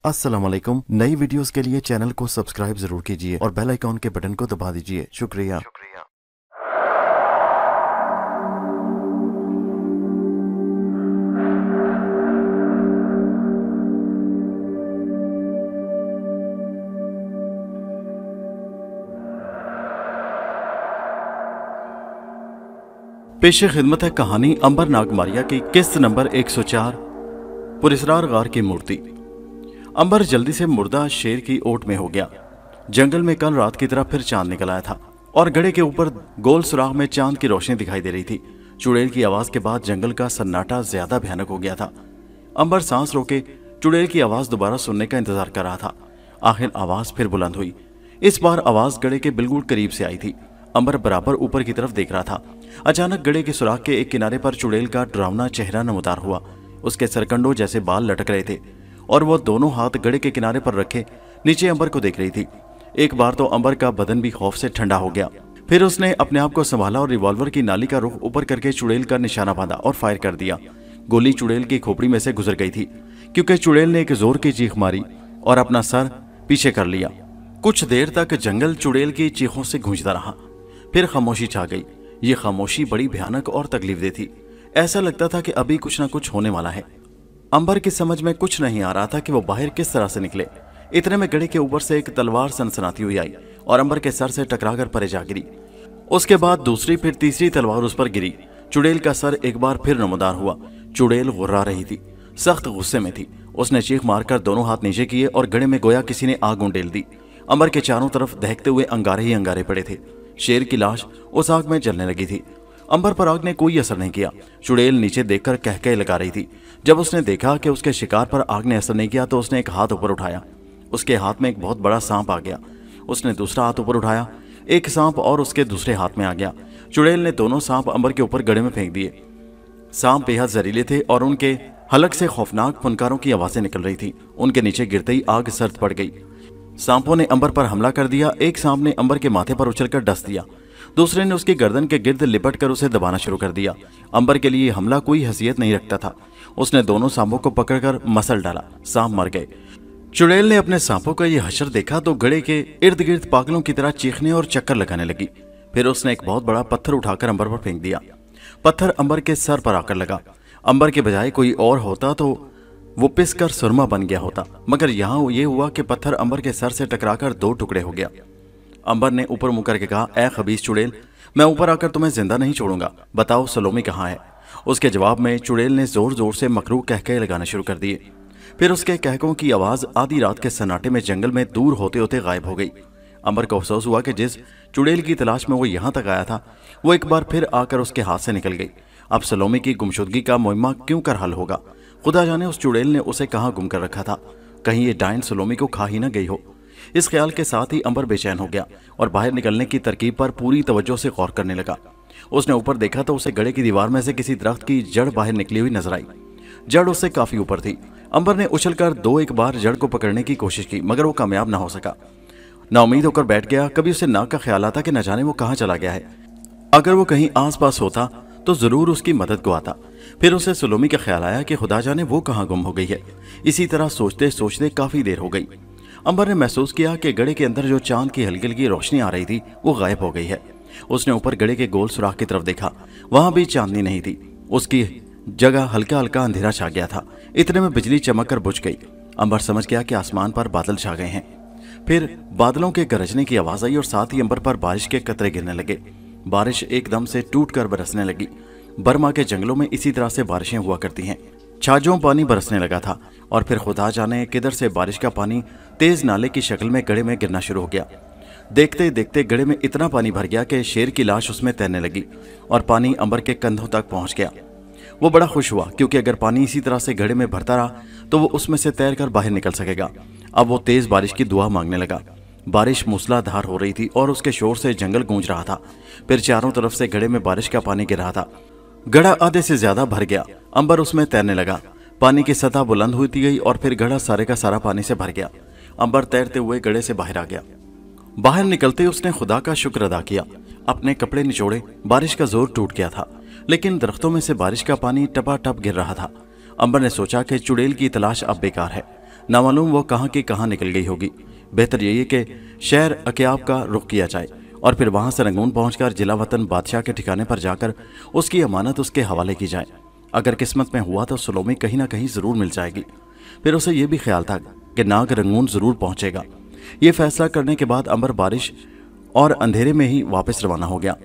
अस्सलाम वालेकुम। नई वीडियोस के लिए चैनल को सब्सक्राइब जरूर कीजिए और बेल आइकॉन के बटन को दबा दीजिए। शुक्रिया। पेश खिदमत है कहानी अंबर नागमारिया की किस्त नंबर 104 पुरस्रार गार की मूर्ति। अंबर जल्दी से मुर्दा शेर की ओट में हो गया। जंगल में कल रात की तरह फिर चांद निकल आया था और गड़े के ऊपर गोल सुराख में चांद की रोशनी दिखाई दे रही थी। चुड़ैल की आवाज के बाद जंगल का सन्नाटा ज्यादा भयानक हो गया था। अंबर सांस रोके चुड़ैल की आवाज दोबारा सुनने का इंतजार कर रहा था। आखिर आवाज फिर बुलंद हुई। इस बार आवाज गड़े के बिल्कुल करीब से आई थी। अंबर बराबर ऊपर की तरफ देख रहा था। अचानक गड़े के सुराख के एक किनारे पर चुड़ैल का डरावना चेहरा नमूदार हुआ। उसके सरकंडों जैसे बाल लटक रहे थे और वो दोनों हाथ गड़े के किनारे पर रखे नीचे अंबर को देख रही थी। एक बार तो अंबर का बदन भी खौफ से ठंडा हो गया। फिर उसने अपने आप को संभाला और रिवॉल्वर की नाली का रुख ऊपर करके चुड़ैल का निशाना बांधा और फायर कर दिया। गोली चुड़ैल की खोपड़ी में से गुजर गई थी क्योंकि चुड़ैल ने एक जोर की चीख मारी और अपना सर पीछे कर लिया। कुछ देर तक जंगल चुड़ैल की चीखों से गूंजता रहा। फिर खामोशी छा गई। ये खामोशी बड़ी भयानक और तकलीफदेह थी। ऐसा लगता था कि अभी कुछ ना कुछ होने वाला है। अंबर की समझ में कुछ नहीं आ रहा था कि वो बाहर किस तरह से निकले। इतने में गड़े के ऊपर से एक तलवार सनसनाती हुई आई और अंबर के सर से टकराकर परे जा गिरी। उसके बाद दूसरी फिर तीसरी तलवार उस पर गिरी। चुड़ैल का सर एक बार फिर नमदार हुआ। चुड़ैल गुर्रा रही थी, सख्त गुस्से में थी। उसने चीख मारकर दोनों हाथ नीचे किए और गड़े में गोया किसी ने आग उंडेल दी। अंबर के चारों तरफ दहकते हुए अंगारे ही अंगारे पड़े थे। शेर की लाश उस आग में जलने लगी थी। अंबर पर आग ने कोई असर नहीं किया। चुड़ैल नीचे देखकर कहकहे लगा रही थी। जब उसने देखा कि उसके शिकार पर आग ने असर नहीं किया तो उसने एक हाथ ऊपर उठाया। उसके हाथ में एक बहुत बड़ा सांप आ गया। उसने दूसरा हाथ ऊपर उठाया, एक सांप और उसके दूसरे हाथ में आ गया। चुड़ैल ने दोनों सांप अंबर के ऊपर गड़े में फेंक दिए। सांप बेहद जहरीले थे और उनके हलक से खौफनाक फुनकारों की आवाजें निकल रही थी। उनके नीचे गिरते ही आग सर्द पड़ गई। सांपों ने अंबर पर हमला कर दिया। एक सांप ने अंबर के माथे पर उछलकर डस दिया। दूसरे ने उसकी गर्दन के गिर्द लिपट कर उसे दबाना शुरू कर दिया। अंबर के लिए हमला कोई हैसियत नहीं रखता था। उसने दोनों सांपों को पकड़कर मसल डाला। सांप मर गए। चुड़ैल ने अपने सांपों का यह हशर देखा तो गड़े के इर्द गिर्द पागलों की तरह चीखने और चक्कर लगाने लगी। फिर उसने एक बहुत बड़ा पत्थर उठाकर अंबर पर फेंक दिया। पत्थर अंबर के सर पर आकर लगा। अंबर के बजाय कोई और होता तो वो पिसकर सुरमा बन गया होता, मगर यहाँ ये हुआ कि पत्थर अंबर के सर से टकराकर दो टुकड़े हो गया। अंबर ने ऊपर मुंह करके कहा, ऐ खबीस चुड़ैल, मैं ऊपर आकर तुम्हें जिंदा नहीं छोड़ूंगा। बताओ सलोमी कहाँ है? उसके जवाब में चुड़ैल ने जोर जोर से मकरू कहकहे लगाने शुरू कर दिए। फिर उसके कहकों की आवाज आधी रात के सन्नाटे में जंगल में दूर होते होते गायब हो गई। अंबर को अफसोस हुआ कि जिस चुड़ैल की तलाश में वो यहाँ तक आया था वो एक बार फिर आकर उसके हाथ से निकल गई। अब सलोमी की गुमशुदगी का मुइम्मा क्यों कर हल होगा? खुदा जाने उस चुड़ैल ने उसे कहाँ गुम कर रखा था। कहीं ये डायन सलोमी को खा ही न गई हो। इस ख्याल के साथ ही अंबर बेचैन हो गया और बाहर निकलने की तरकीब पर पूरी तवज्जो से गौर करने लगा। उसने ऊपर देखा तो उसे गड़े की दीवार में से किसी दरख्त की जड़ बाहर निकली हुई नजर आई। जड़ उससे काफी ऊपर थी। अंबर ने उछलकर दो एक बार जड़ को पकड़ने की कोशिश की मगर वो कामयाब ना हो सका। नाउमीद होकर बैठ गया। कभी उसे नाक का ख्याल आता कि न जाने वो कहाँ चला गया है। अगर वो कहीं आस पास होता तो जरूर उसकी मदद को आता। फिर उसे सलोमी का ख्याल आया कि खुदा जाने वो कहाँ गुम हो गई है। इसी तरह सोचते सोचते काफी देर हो गई। अंबर ने महसूस किया कि गड़े के अंदर जो चांद की हल्की हल्की रोशनी आ रही थी वो गायब हो गई है। उसने ऊपर गड़े के गोल सुराख की तरफ देखा। वहां भी चांदनी नहीं थी। उसकी जगह हल्का हल्का अंधेरा छा गया था। इतने में बिजली चमक कर बुझ गई। अंबर समझ गया कि आसमान पर बादल छा गए हैं। फिर बादलों के गरजने की आवाज आई और साथ ही अंबर पर बारिश के कतरे गिरने लगे। बारिश एकदम से टूट कर बरसने लगी। बर्मा के जंगलों में इसी तरह से बारिशें हुआ करती हैं। छाजों पानी बरसने लगा था और फिर खुदा जाने किधर से बारिश का पानी तेज नाले की शक्ल में गड़े में गिरना शुरू हो गया। देखते देखते गड़े में इतना पानी भर गया कि शेर की लाश उसमें तैरने लगी और पानी अंबर के कंधों तक पहुंच गया। वो बड़ा खुश हुआ क्योंकि अगर पानी इसी तरह से गड़े में भरता रहा तो वो उसमें से तैर कर बाहर निकल सकेगा। अब वो तेज बारिश की दुआ मांगने लगा। बारिश मूसलाधार हो रही थी और उसके शोर से जंगल गूंज रहा था। फिर चारों तरफ से गड़े में बारिश का पानी गिर रहा था। गड़ा आधे से ज्यादा भर गया। अंबर उसमें तैरने लगा। पानी की सतह बुलंद होती गई और फिर गड़ा सारे का सारा पानी से भर गया। अंबर तैरते हुए गड़े से बाहर आ गया। बाहर निकलते उसने खुदा का शुक्र अदा किया। अपने कपड़े निचोड़े। बारिश का जोर टूट गया था लेकिन दरख्तों में से बारिश का पानी टपा टप गिर रहा था। अंबर ने सोचा कि चुड़ैल की तलाश अब बेकार है। ना मालूम वो कहाँ की कहाँ निकल गई होगी। बेहतर यही है कि शहर अकियाब का रुख किया जाए और फिर वहां से रंगून पहुंचकर जिला वतन बादशाह के ठिकाने पर जाकर उसकी अमानत उसके हवाले की जाए। अगर किस्मत में हुआ तो सुलोमी कहीं ना कहीं जरूर मिल जाएगी। फिर उसे यह भी ख्याल था कि नाग रंगून जरूर पहुंचेगा। ये फैसला करने के बाद अंबर बारिश और अंधेरे में ही वापस रवाना हो गया।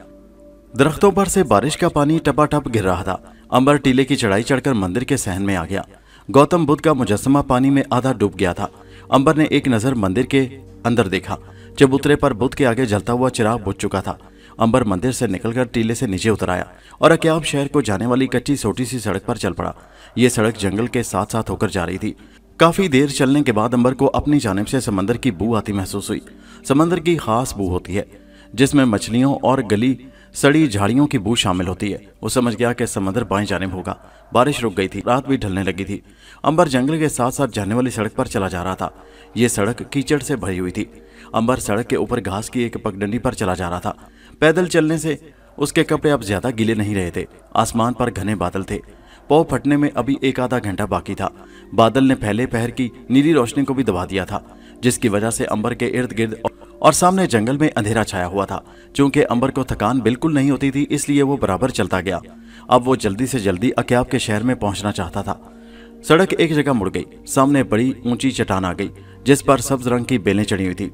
दरख्तों पर से बारिश का पानी टपाटप गिर रहा था। अंबर टीले की चढ़ाई चढ़कर मंदिर के सहन में आ गया। गौतम बुद्ध का मुजस्समा पानी में आधा डूब गया था। अंबर ने एक नजर मंदिर के अंदर देखा। चबूतरे पर बुद्ध के आगे जलता हुआ चिराग बुझ चुका था। अंबर मंदिर से निकलकर टीले से नीचे उतर आया और अकियाब शहर को जाने वाली कच्ची छोटी सी सड़क पर चल पड़ा। ये सड़क जंगल के साथ साथ होकर जा रही थी। काफी देर चलने के बाद अंबर को अपनी जानिब से समंदर की बू आती महसूस हुई। समंदर की खास बू होती है जिसमें मछलियों और गली सड़ी झाड़ियों की बू शामिल होती है। वो समझ गया कि समंदर बाएं जानिब होगा। बारिश रुक गई थी, रात भी ढलने लगी थी। अंबर जंगल के साथ साथ जाने वाली सड़क पर चला जा रहा था। ये सड़क कीचड़ से भरी हुई थी। अंबर सड़क के ऊपर घास की एक पगडंडी पर चला जा रहा था। पैदल चलने से उसके कपड़े अब ज्यादा गीले नहीं रहे थे। आसमान पर घने बादल थे। पौ फटने में अभी एक आधा घंटा बाकी था। बादल ने पहले पहर की नीली रोशनी को भी दबा दिया था, जिसकी वजह से अंबर के इर्द गिर्द और सामने जंगल में अंधेरा छाया हुआ था। चूंकि अंबर को थकान बिल्कुल नहीं होती थी, इसलिए वो बराबर चलता गया। अब वो जल्दी से जल्दी अकियाब के शहर में पहुंचना चाहता था। सड़क एक जगह मुड़ गई। सामने बड़ी ऊंची चट्टान आ गई जिस पर सब्ज रंग की बेलें चढ़ी हुई थी।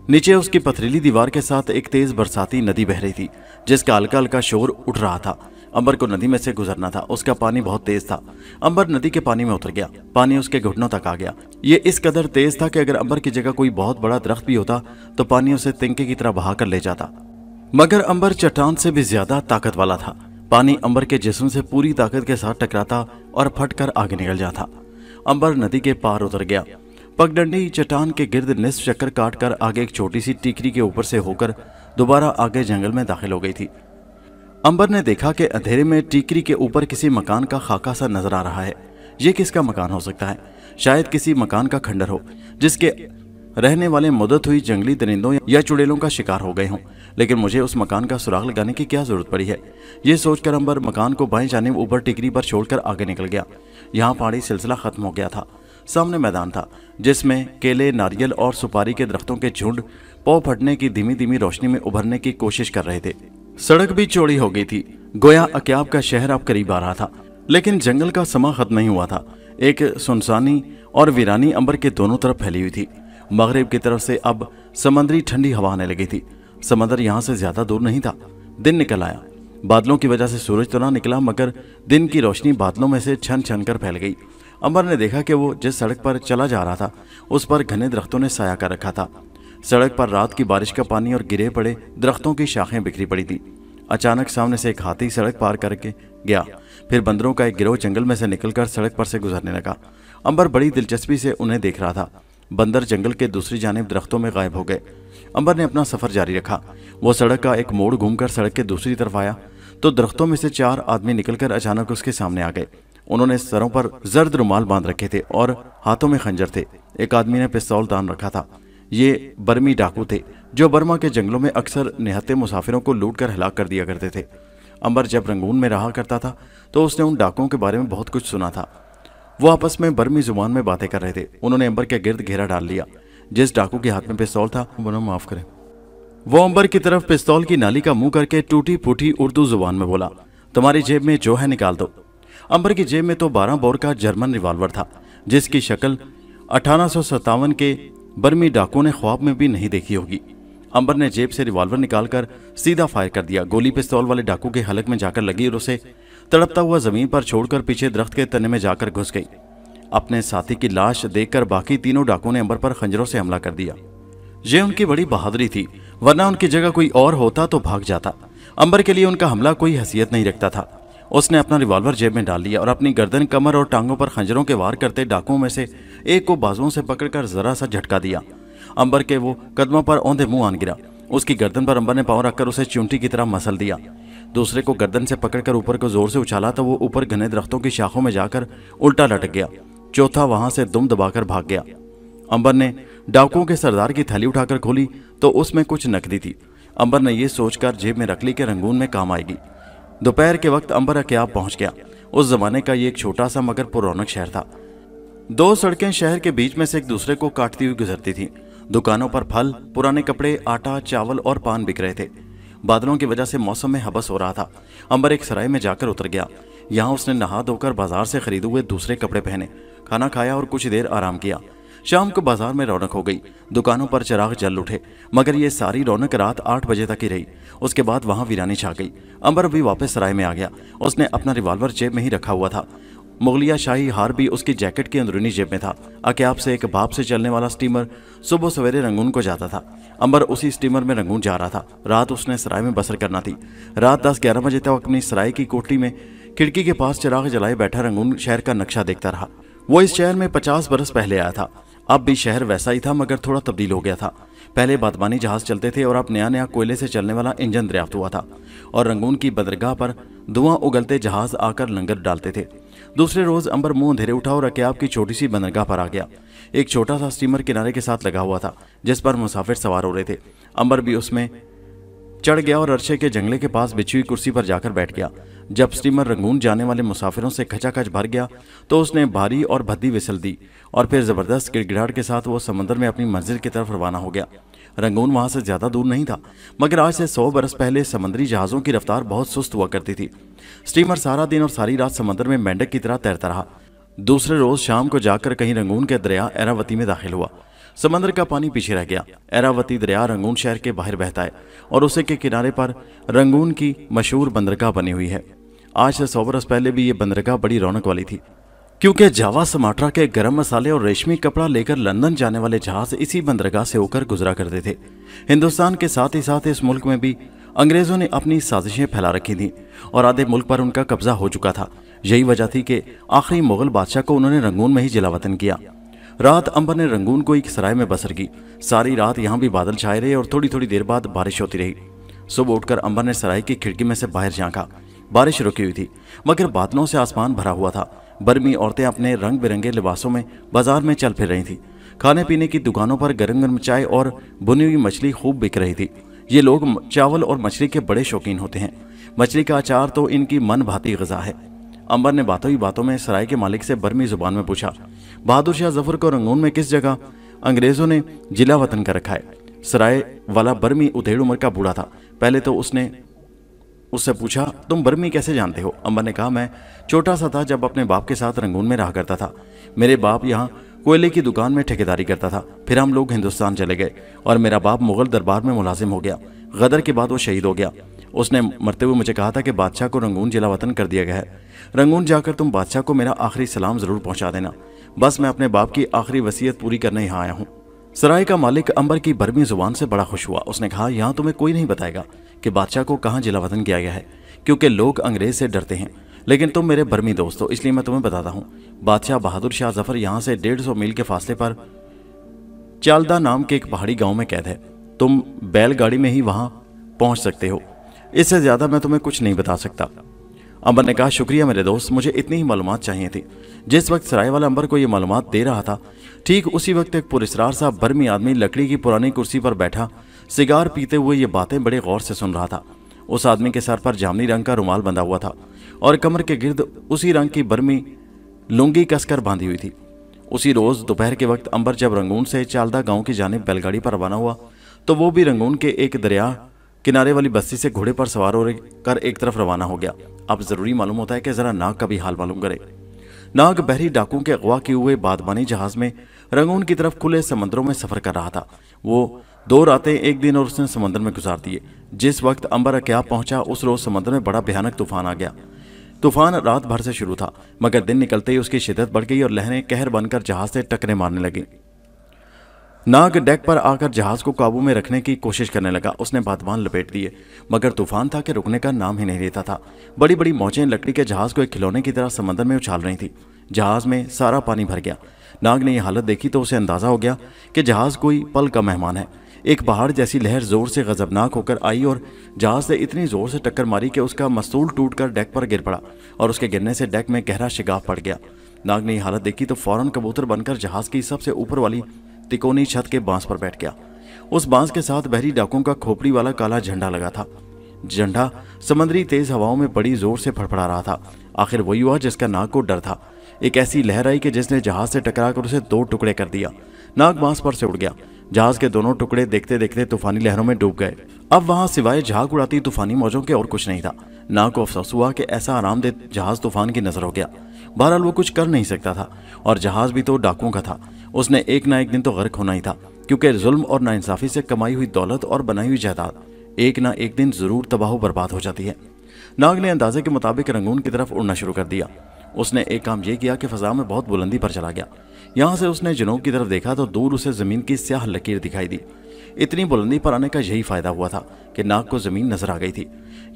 नीचे उसकी पथरीली दीवार के साथ एक तेज बरसाती नदी बह रही थी जिसका हल्का हल्का शोर उठ रहा था। अंबर को नदी में से गुजरना था। उसका पानी बहुत तेज था। अंबर नदी के पानी में उतर गया। पानी उसके घुटनों तक आ गया। ये इस कदर तेज था कि अगर अंबर की जगह कोई बहुत बड़ा दरख्त भी होता तो पानी उसे तिनके की तरह बहा कर ले जाता। मगर अंबर चट्टान से भी ज्यादा ताकत वाला था। पानी अंबर के जिस्म से पूरी ताकत के साथ टकराता और फट कर आगे निकल जाता। अंबर नदी के पार उतर गया। पगडंडी चट्टान के गिर्द निस्फ चक्कर काट कर आगे एक छोटी सी टीकरी के ऊपर से होकर दोबारा आगे जंगल में दाखिल हो गई थी। अंबर ने देखा कि अंधेरे में टीकरी के ऊपर किसी मकान का खाका सा नजर आ रहा है। ये किसका मकान हो सकता है? शायद किसी मकान का खंडर हो जिसके रहने वाले मुद्दत हुई जंगली दरिंदों या चुड़ैलों का शिकार हो गए हों। लेकिन मुझे उस मकान का सुराग लगाने की क्या जरूरत पड़ी है? ये सोचकर अंबर मकान को बाएं जानिब ऊपर टिकरी पर छोड़कर आगे निकल गया। यहाँ पहाड़ी सिलसिला खत्म हो गया था। सामने मैदान था जिसमें केले, नारियल और सुपारी के दरख्तों के झुंड पौ फटने की धीमी धीमी रोशनी में उभरने की कोशिश कर रहे थे। सड़क भी चौड़ी हो गई थी। गोया अकियाब का शहर अब करीब आ रहा था। लेकिन जंगल का समा खत्म नहीं हुआ था। एक सुनसानी और वीरानी अंबर के दोनों तरफ फैली हुई थी। मगरिब की तरफ से अब समंदरी ठंडी हवा आने लगी थी। समंदर यहाँ से ज्यादा दूर नहीं था। दिन निकल आया। बादलों की वजह से सूरज तो ना निकला, मगर दिन की रोशनी बादलों में से छन छन कर फैल गई। अंबर ने देखा कि वो जिस सड़क पर चला जा रहा था उस पर घने दरख्तों ने साया कर रखा था। सड़क पर रात की बारिश का पानी और गिरे पड़े दरख्तों की शाखें बिखरी पड़ी थी। अचानक सामने से एक हाथी सड़क पार करके गया। फिर बंदरों का एक गिरोह जंगल में से निकलकर सड़क पर से गुजरने लगा। अंबर बड़ी दिलचस्पी से उन्हें देख रहा था। बंदर जंगल के दूसरी जानिब दरख्तों में गायब हो गए। अंबर ने अपना सफर जारी रखा। वो सड़क का एक मोड़ घूमकर सड़क के दूसरी तरफ आया तो दरख्तों में से 4 आदमी निकलकर अचानक उसके सामने आ गए। उन्होंने सरों पर जर्द रुमाल बांध रखे थे और हाथों में खंजर थे। एक आदमी ने पिस्तौल तान रखा था। ये बर्मी डाकू थे जो बर्मा के जंगलों में अक्सर निहत्थे मुसाफिरों को लूट कर हिलाक कर दिया करते थे। अंबर जब रंगून में रहा करता था तो उसने उन डाकुओं के बारे में बहुत कुछ सुना था। वो आपस में बर्मी जुबान में बातें कर रहे थे। उन्होंने अंबर के गिर्द घेरा डाल लिया। जिस डाकू के हाथ में पिस्तौल था माफ करें, वो अंबर की तरफ पिस्तौल की नाली का मुंह करके टूटी फूटी उर्दू जुबान में बोला, तुम्हारी जेब में जो है निकाल दो। अंबर की जेब में तो 12 बोर का जर्मन रिवॉल्वर था जिसकी शक्ल 1857 के बर्मी डाकू ने ख्वाब में भी नहीं देखी होगी। अंबर ने जेब से रिवॉल्वर निकालकर सीधा फायर कर दिया। गोली पिस्तौल वाले डाकू के हलक में जाकर लगी और उसे तड़पता हुआ जमीन पर छोड़कर पीछे दरख्त के तने में जाकर घुस गई। अपने साथी की लाश देखकर बाकी तीनों डाकुओं ने अंबर पर खंजरों से हमला कर दिया। ये उनकी बड़ी बहादुरी थी, वरना उनकी जगह कोई और होता तो भाग जाता। अंबर के लिए उनका हमला कोई हैसियत नहीं रखता था। उसने अपना रिवॉल्वर जेब में डाल लिया और अपनी गर्दन, कमर और टांगों पर खंजरों के वार करते डाकुओं में से एक को बाजुओं से पकड़कर जरा सा झटका दिया। अंबर के वो कदमों पर औंधे मुंह आन गिरा। उसकी गर्दन पर अंबर ने पांव रखकर उसे चिमटी की तरह मसल दिया। दूसरे को गर्दन से पकड़कर ऊपर को जोर से उछाला तो वो ऊपर घने दरख्तों की शाखों में जाकर उल्टा लटक गया। चौथा वहां से दुम दबाकर भाग गया। अंबर ने डाकुओं के सरदार की थैली उठाकर खोली तो उसमें कुछ नकदी थी। अंबर ने यह सोचकर जेब में रख ली कि रंगून में काम आएगी। दोपहर के वक्त अंबर अकियाब पहुंच गया। उस जमाने का ये एक छोटा सा मगर पुरौनक शहर था। दो सड़कें शहर के बीच में से एक दूसरे को काटती हुई गुजरती थीं। दुकानों पर फल, पुराने कपड़े, आटा, चावल और पान बिक रहे थे। बादलों की वजह से मौसम में हबस हो रहा था। अंबर एक सराय में जाकर उतर गया। यहाँ उसने नहा धोकर बाजार से खरीदे हुए दूसरे कपड़े पहने, खाना खाया और कुछ देर आराम किया। शाम को बाजार में रौनक हो गई। दुकानों पर चिराग जल उठे, मगर ये सारी रौनक रात 8 बजे तक ही रही। उसके बाद वहां वीरानी छा गई। अंबर भी वापस सराय में आ गया। उसने अपना रिवॉल्वर जेब में ही रखा हुआ था। मुगलिया शाही हार भी उसकी जैकेट की अंदरूनी जेब में था। अक्याब से एक भाप से चलने वाला स्टीमर सुबह सवेरे रंगून को जाता था। अंबर उसी स्टीमर में रंगून जा रहा था। रात उसने सराय में बसर करना थी। रात 10-11 बजे तक अपनी सराय की कोठरी में खिड़की के पास चिराग जलाए बैठा रंगून शहर का नक्शा देखता रहा। वो इस शहर में 50 बरस पहले आया था। अब भी शहर वैसा ही था, मगर थोड़ा तब्दील हो गया था। पहले बादमानी जहाज चलते थे और अब नया नया कोयले से चलने वाला इंजन दरियाफ्त हुआ था और रंगून की बंदरगाह पर धुआं उगलते जहाज आकर लंगर डालते थे। दूसरे रोज अंबर मुंह अंधेरे उठा और अक्याब की छोटी सी बंदरगाह पर आ गया। एक छोटा सा स्टीमर किनारे के साथ लगा हुआ था, जिस पर मुसाफिर सवार हो रहे थे। अंबर भी उसमें चढ़ गया और अरशे के जंगले के पास बिछी हुई कुर्सी पर जाकर बैठ गया। जब स्टीमर रंगून जाने वाले मुसाफिरों से खचाखच भर गया तो उसने भारी और भद्दी विसल दी और फिर जबरदस्त गिड़गिड़ाहट के साथ वो समंदर में अपनी मंजिल की तरफ रवाना हो गया। रंगून वहां से ज्यादा दूर नहीं था, मगर आज से 100 बरस पहले समुद्री जहाजों की रफ्तार बहुत सुस्त हुआ करती थी। स्टीमर सारा दिन और सारी रात समंदर में मेंढक की तरह तैरता रहा। दूसरे रोज शाम को जाकर कहीं रंगून के दरिया एरावती में दाखिल हुआ। समंदर का पानी पीछे रह गया। एरावती दरिया रंगून शहर के बाहर बहता है और उसे के किनारे पर रंगून की मशहूर बंदरगाह बनी हुई है। आज से 100 बरस पहले भी ये बंदरगाह बड़ी रौनक वाली थी, क्योंकि जावा सुमात्रा के गर्म मसाले और रेशमी कपड़ा लेकर लंदन जाने वाले जहाज इसी बंदरगाह से होकर गुजरा करते थे। हिंदुस्तान के साथ ही साथ इस मुल्क में भी अंग्रेजों ने अपनी साजिशें फैला रखी थी और आधे मुल्क पर उनका कब्जा हो चुका था। यही वजह थी कि आखिरी मुगल बादशाह को उन्होंने रंगून में ही जिलावतन किया। रात अंबर ने रंगून को एक सराय में बसर की। सारी रात यहाँ भी बादल छाए रहे और थोड़ी थोड़ी देर बाद बारिश होती रही। सुबह उठकर अंबर ने सराय की खिड़की में से बाहर झांका। बारिश रुकी हुई थी, मगर बादलों से आसमान भरा हुआ था। बर्मी औरतें अपने रंग बिरंगे लिबासों में बाजार में चल फिर रही थी। खाने पीने की दुकानों पर गर्म गर्म चाय और बुनी हुई मछली खूब बिक रही थी। ये लोग चावल और मछली के बड़े शौकीन होते हैं। मछली का अचार तो इनकी मन भाती गजा है। अंबर ने बातों ही बातों में सराय के मालिक से बर्मी जुबान में पूछा, बहादुर शाह जफर को रंगून में किस जगह अंग्रेजों ने जिला वतन कर रखा है? सराय वाला बर्मी उधेड़ उम्र का बूढ़ा था। पहले तो उसने उससे पूछा, तुम बर्मी कैसे जानते हो? अंबर ने कहा, मैं छोटा सा था जब अपने बाप के साथ रंगून में रहा करता था। मेरे बाप यहाँ कोयले की दुकान में ठेकेदारी करता था। फिर हम लोग हिंदुस्तान चले गए और मेरा बाप मुगल दरबार में मुलाजिम हो गया। गदर के बाद वो शहीद हो गया। उसने मरते हुए मुझे कहा था कि बादशाह को रंगून जिला वतन कर दिया गया है। रंगून जाकर तुम बादशाह को मेरा आखिरी सलाम जरूर पहुंचा देना। बस मैं अपने बाप की आखिरी वसीयत पूरी करने यहाँ आया हूँ। सराय का मालिक अंबर की बर्मी जुबान से बड़ा खुश हुआ। उसने कहा, यहाँ तुम्हें कोई नहीं बताएगा कि बादशाह को कहाँ जिला वतन किया गया है, क्योंकि लोग अंग्रेज से डरते हैं। लेकिन तुम मेरे बर्मी दोस्त हो, इसलिए मैं तुम्हें बताता हूँ। बादशाह बहादुर शाह जफर यहाँ से 150 मील के फासले पर चालदा नाम के एक पहाड़ी गांव में कैद है। तुम बैलगाड़ी में ही वहां पहुंच सकते हो। इससे ज्यादा मैं तुम्हें कुछ नहीं बता सकता। अंबर ने कहा, शुक्रिया मेरे दोस्त, मुझे इतनी ही मालूमात चाहिए थी। जिस वक्त सराय वाला अंबर को ये मालूमात दे रहा था, ठीक उसी वक्त एक पुरस्रार सा बर्मी आदमी लकड़ी की पुरानी कुर्सी पर बैठा सिगार पीते हुए ये बातें बड़े गौर से सुन रहा था। उस आदमी के सर पर जामनी रंग का रुमाल बंधा हुआ था और कमर के गिर्द उसी रंग की बर्मी लुंगी कसकर बांधी हुई थी। उसी रोज दोपहर के वक्त अंबर जब रंगून से चालदा गांव की जानिब बैलगाड़ी पर रवाना हुआ, तो वो भी रंगून के एक दरिया किनारे वाली बस्ती से घोड़े पर सवार होकर एक तरफ रवाना हो गया। अब जरूरी मालूम होता है कि जरा नाग का भी हाल मालूम करे। नाग बहरी डाकुओं के अगवा किए हुए बादमानी जहाज में रंगून की तरफ खुले समंदरों में सफर कर रहा था। वो 2 रातें 1 दिन और उसने समंदर में गुजार दिए। जिस वक्त अंबर अक्याब पहुंचा, उस रोज समंदर में बड़ा भयानक तूफान आ गया। तूफान रात भर से शुरू था, मगर दिन निकलते ही उसकी शिद्दत बढ़ गई और लहरें कहर बनकर जहाज से टक्करें मारने लगी। नाग डेक पर आकर जहाज को काबू में रखने की कोशिश करने लगा। उसने बादमान लपेट दिए, मगर तूफान था कि रुकने का नाम ही नहीं लेता था। बड़ी बड़ी मौजें लकड़ी के जहाज को एक खिलौने की तरह समंदर में उछाल रही थी। जहाज में सारा पानी भर गया। नाग ने यह हालत देखी तो उसे अंदाजा हो गया कि जहाज कोई पल का मेहमान है। एक पहाड़ जैसी लहर जोर से गजबनाक होकर आई और जहाज से इतनी जोर से टक्कर मारी कि उसका मस्तूल टूटकर डेक पर गिर पड़ा और उसके गिरने से डेक में गहरा शिगाफ पड़ गया। नाग ने यह हालत देखी तो फौरन कबूतर बनकर जहाज की सबसे ऊपर वाली तिकोनी छत के बांस पर बैठ गया। उस बांस के साथ बहरी डाकुओं का खोपड़ी वाला काला झंडा लगा था। झंडा समंदरी तेज हवाओं में बड़ी जोर से फड़फड़ा रहा था। आखिर वही हुआ जिसका नाग को डर था। एक ऐसी लहर आई कि जिसने जहाज से टकराकर उसे दो टुकड़े कर दिया। नाग बांस पर से उड़ गया। जहाज के दोनों टुकड़े देखते देखते तूफानी लहरों में डूब गए। अब वहां सिवाय झाग उड़ाती तूफानी मौजों के और कुछ नहीं था। नाग को अफसोस हुआ कि ऐसा आरामदेह जहाज तूफान की नजर हो गया। बहरहाल वो कुछ कर नहीं सकता था, और जहाज भी तो डाकुओं का था। उसने एक ना एक दिन तो गर्क होना ही था, क्योंकि जुल्म और नाइंसाफी से कमाई हुई दौलत और बनाई हुई जायदाद एक ना एक दिन जरूर तबाह बर्बाद हो जाती है। नाग ने अंदाजे के मुताबिक रंगून की तरफ उड़ना शुरू कर दिया। उसने एक काम यह किया कि फजा में बहुत बुलंदी पर चला गया। यहां से उसने जनूब की तरफ देखा तो दूर उसे जमीन की स्याह लकीर दिखाई दी। इतनी बुलंदी पर आने का यही फायदा हुआ था कि नाग को जमीन नजर आ गई थी।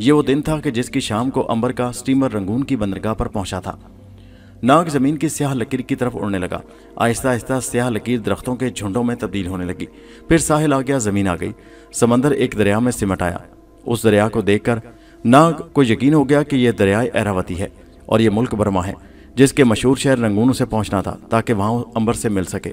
ये वो दिन था कि जिसकी शाम को अंबर का स्टीमर रंगून की बंदरगाह पर पहुंचा था। नाग जमीन की स्याह लकीर की तरफ उड़ने लगा। आहिस्ता आहिस्ता स्याह लकीर दरख्तों के झुंडों में तब्दील होने लगी। फिर साहिल आ गया, जमीन आ गई। समंदर एक दरिया में सिमट आया। उस दरिया को देखकर नाग को यकीन हो गया कि यह दरियाए एरावती है और यह मुल्क बर्मा है, जिसके मशहूर शहर रंगून उसे पहुंचना था ताकि वहां अंबर से मिल सके।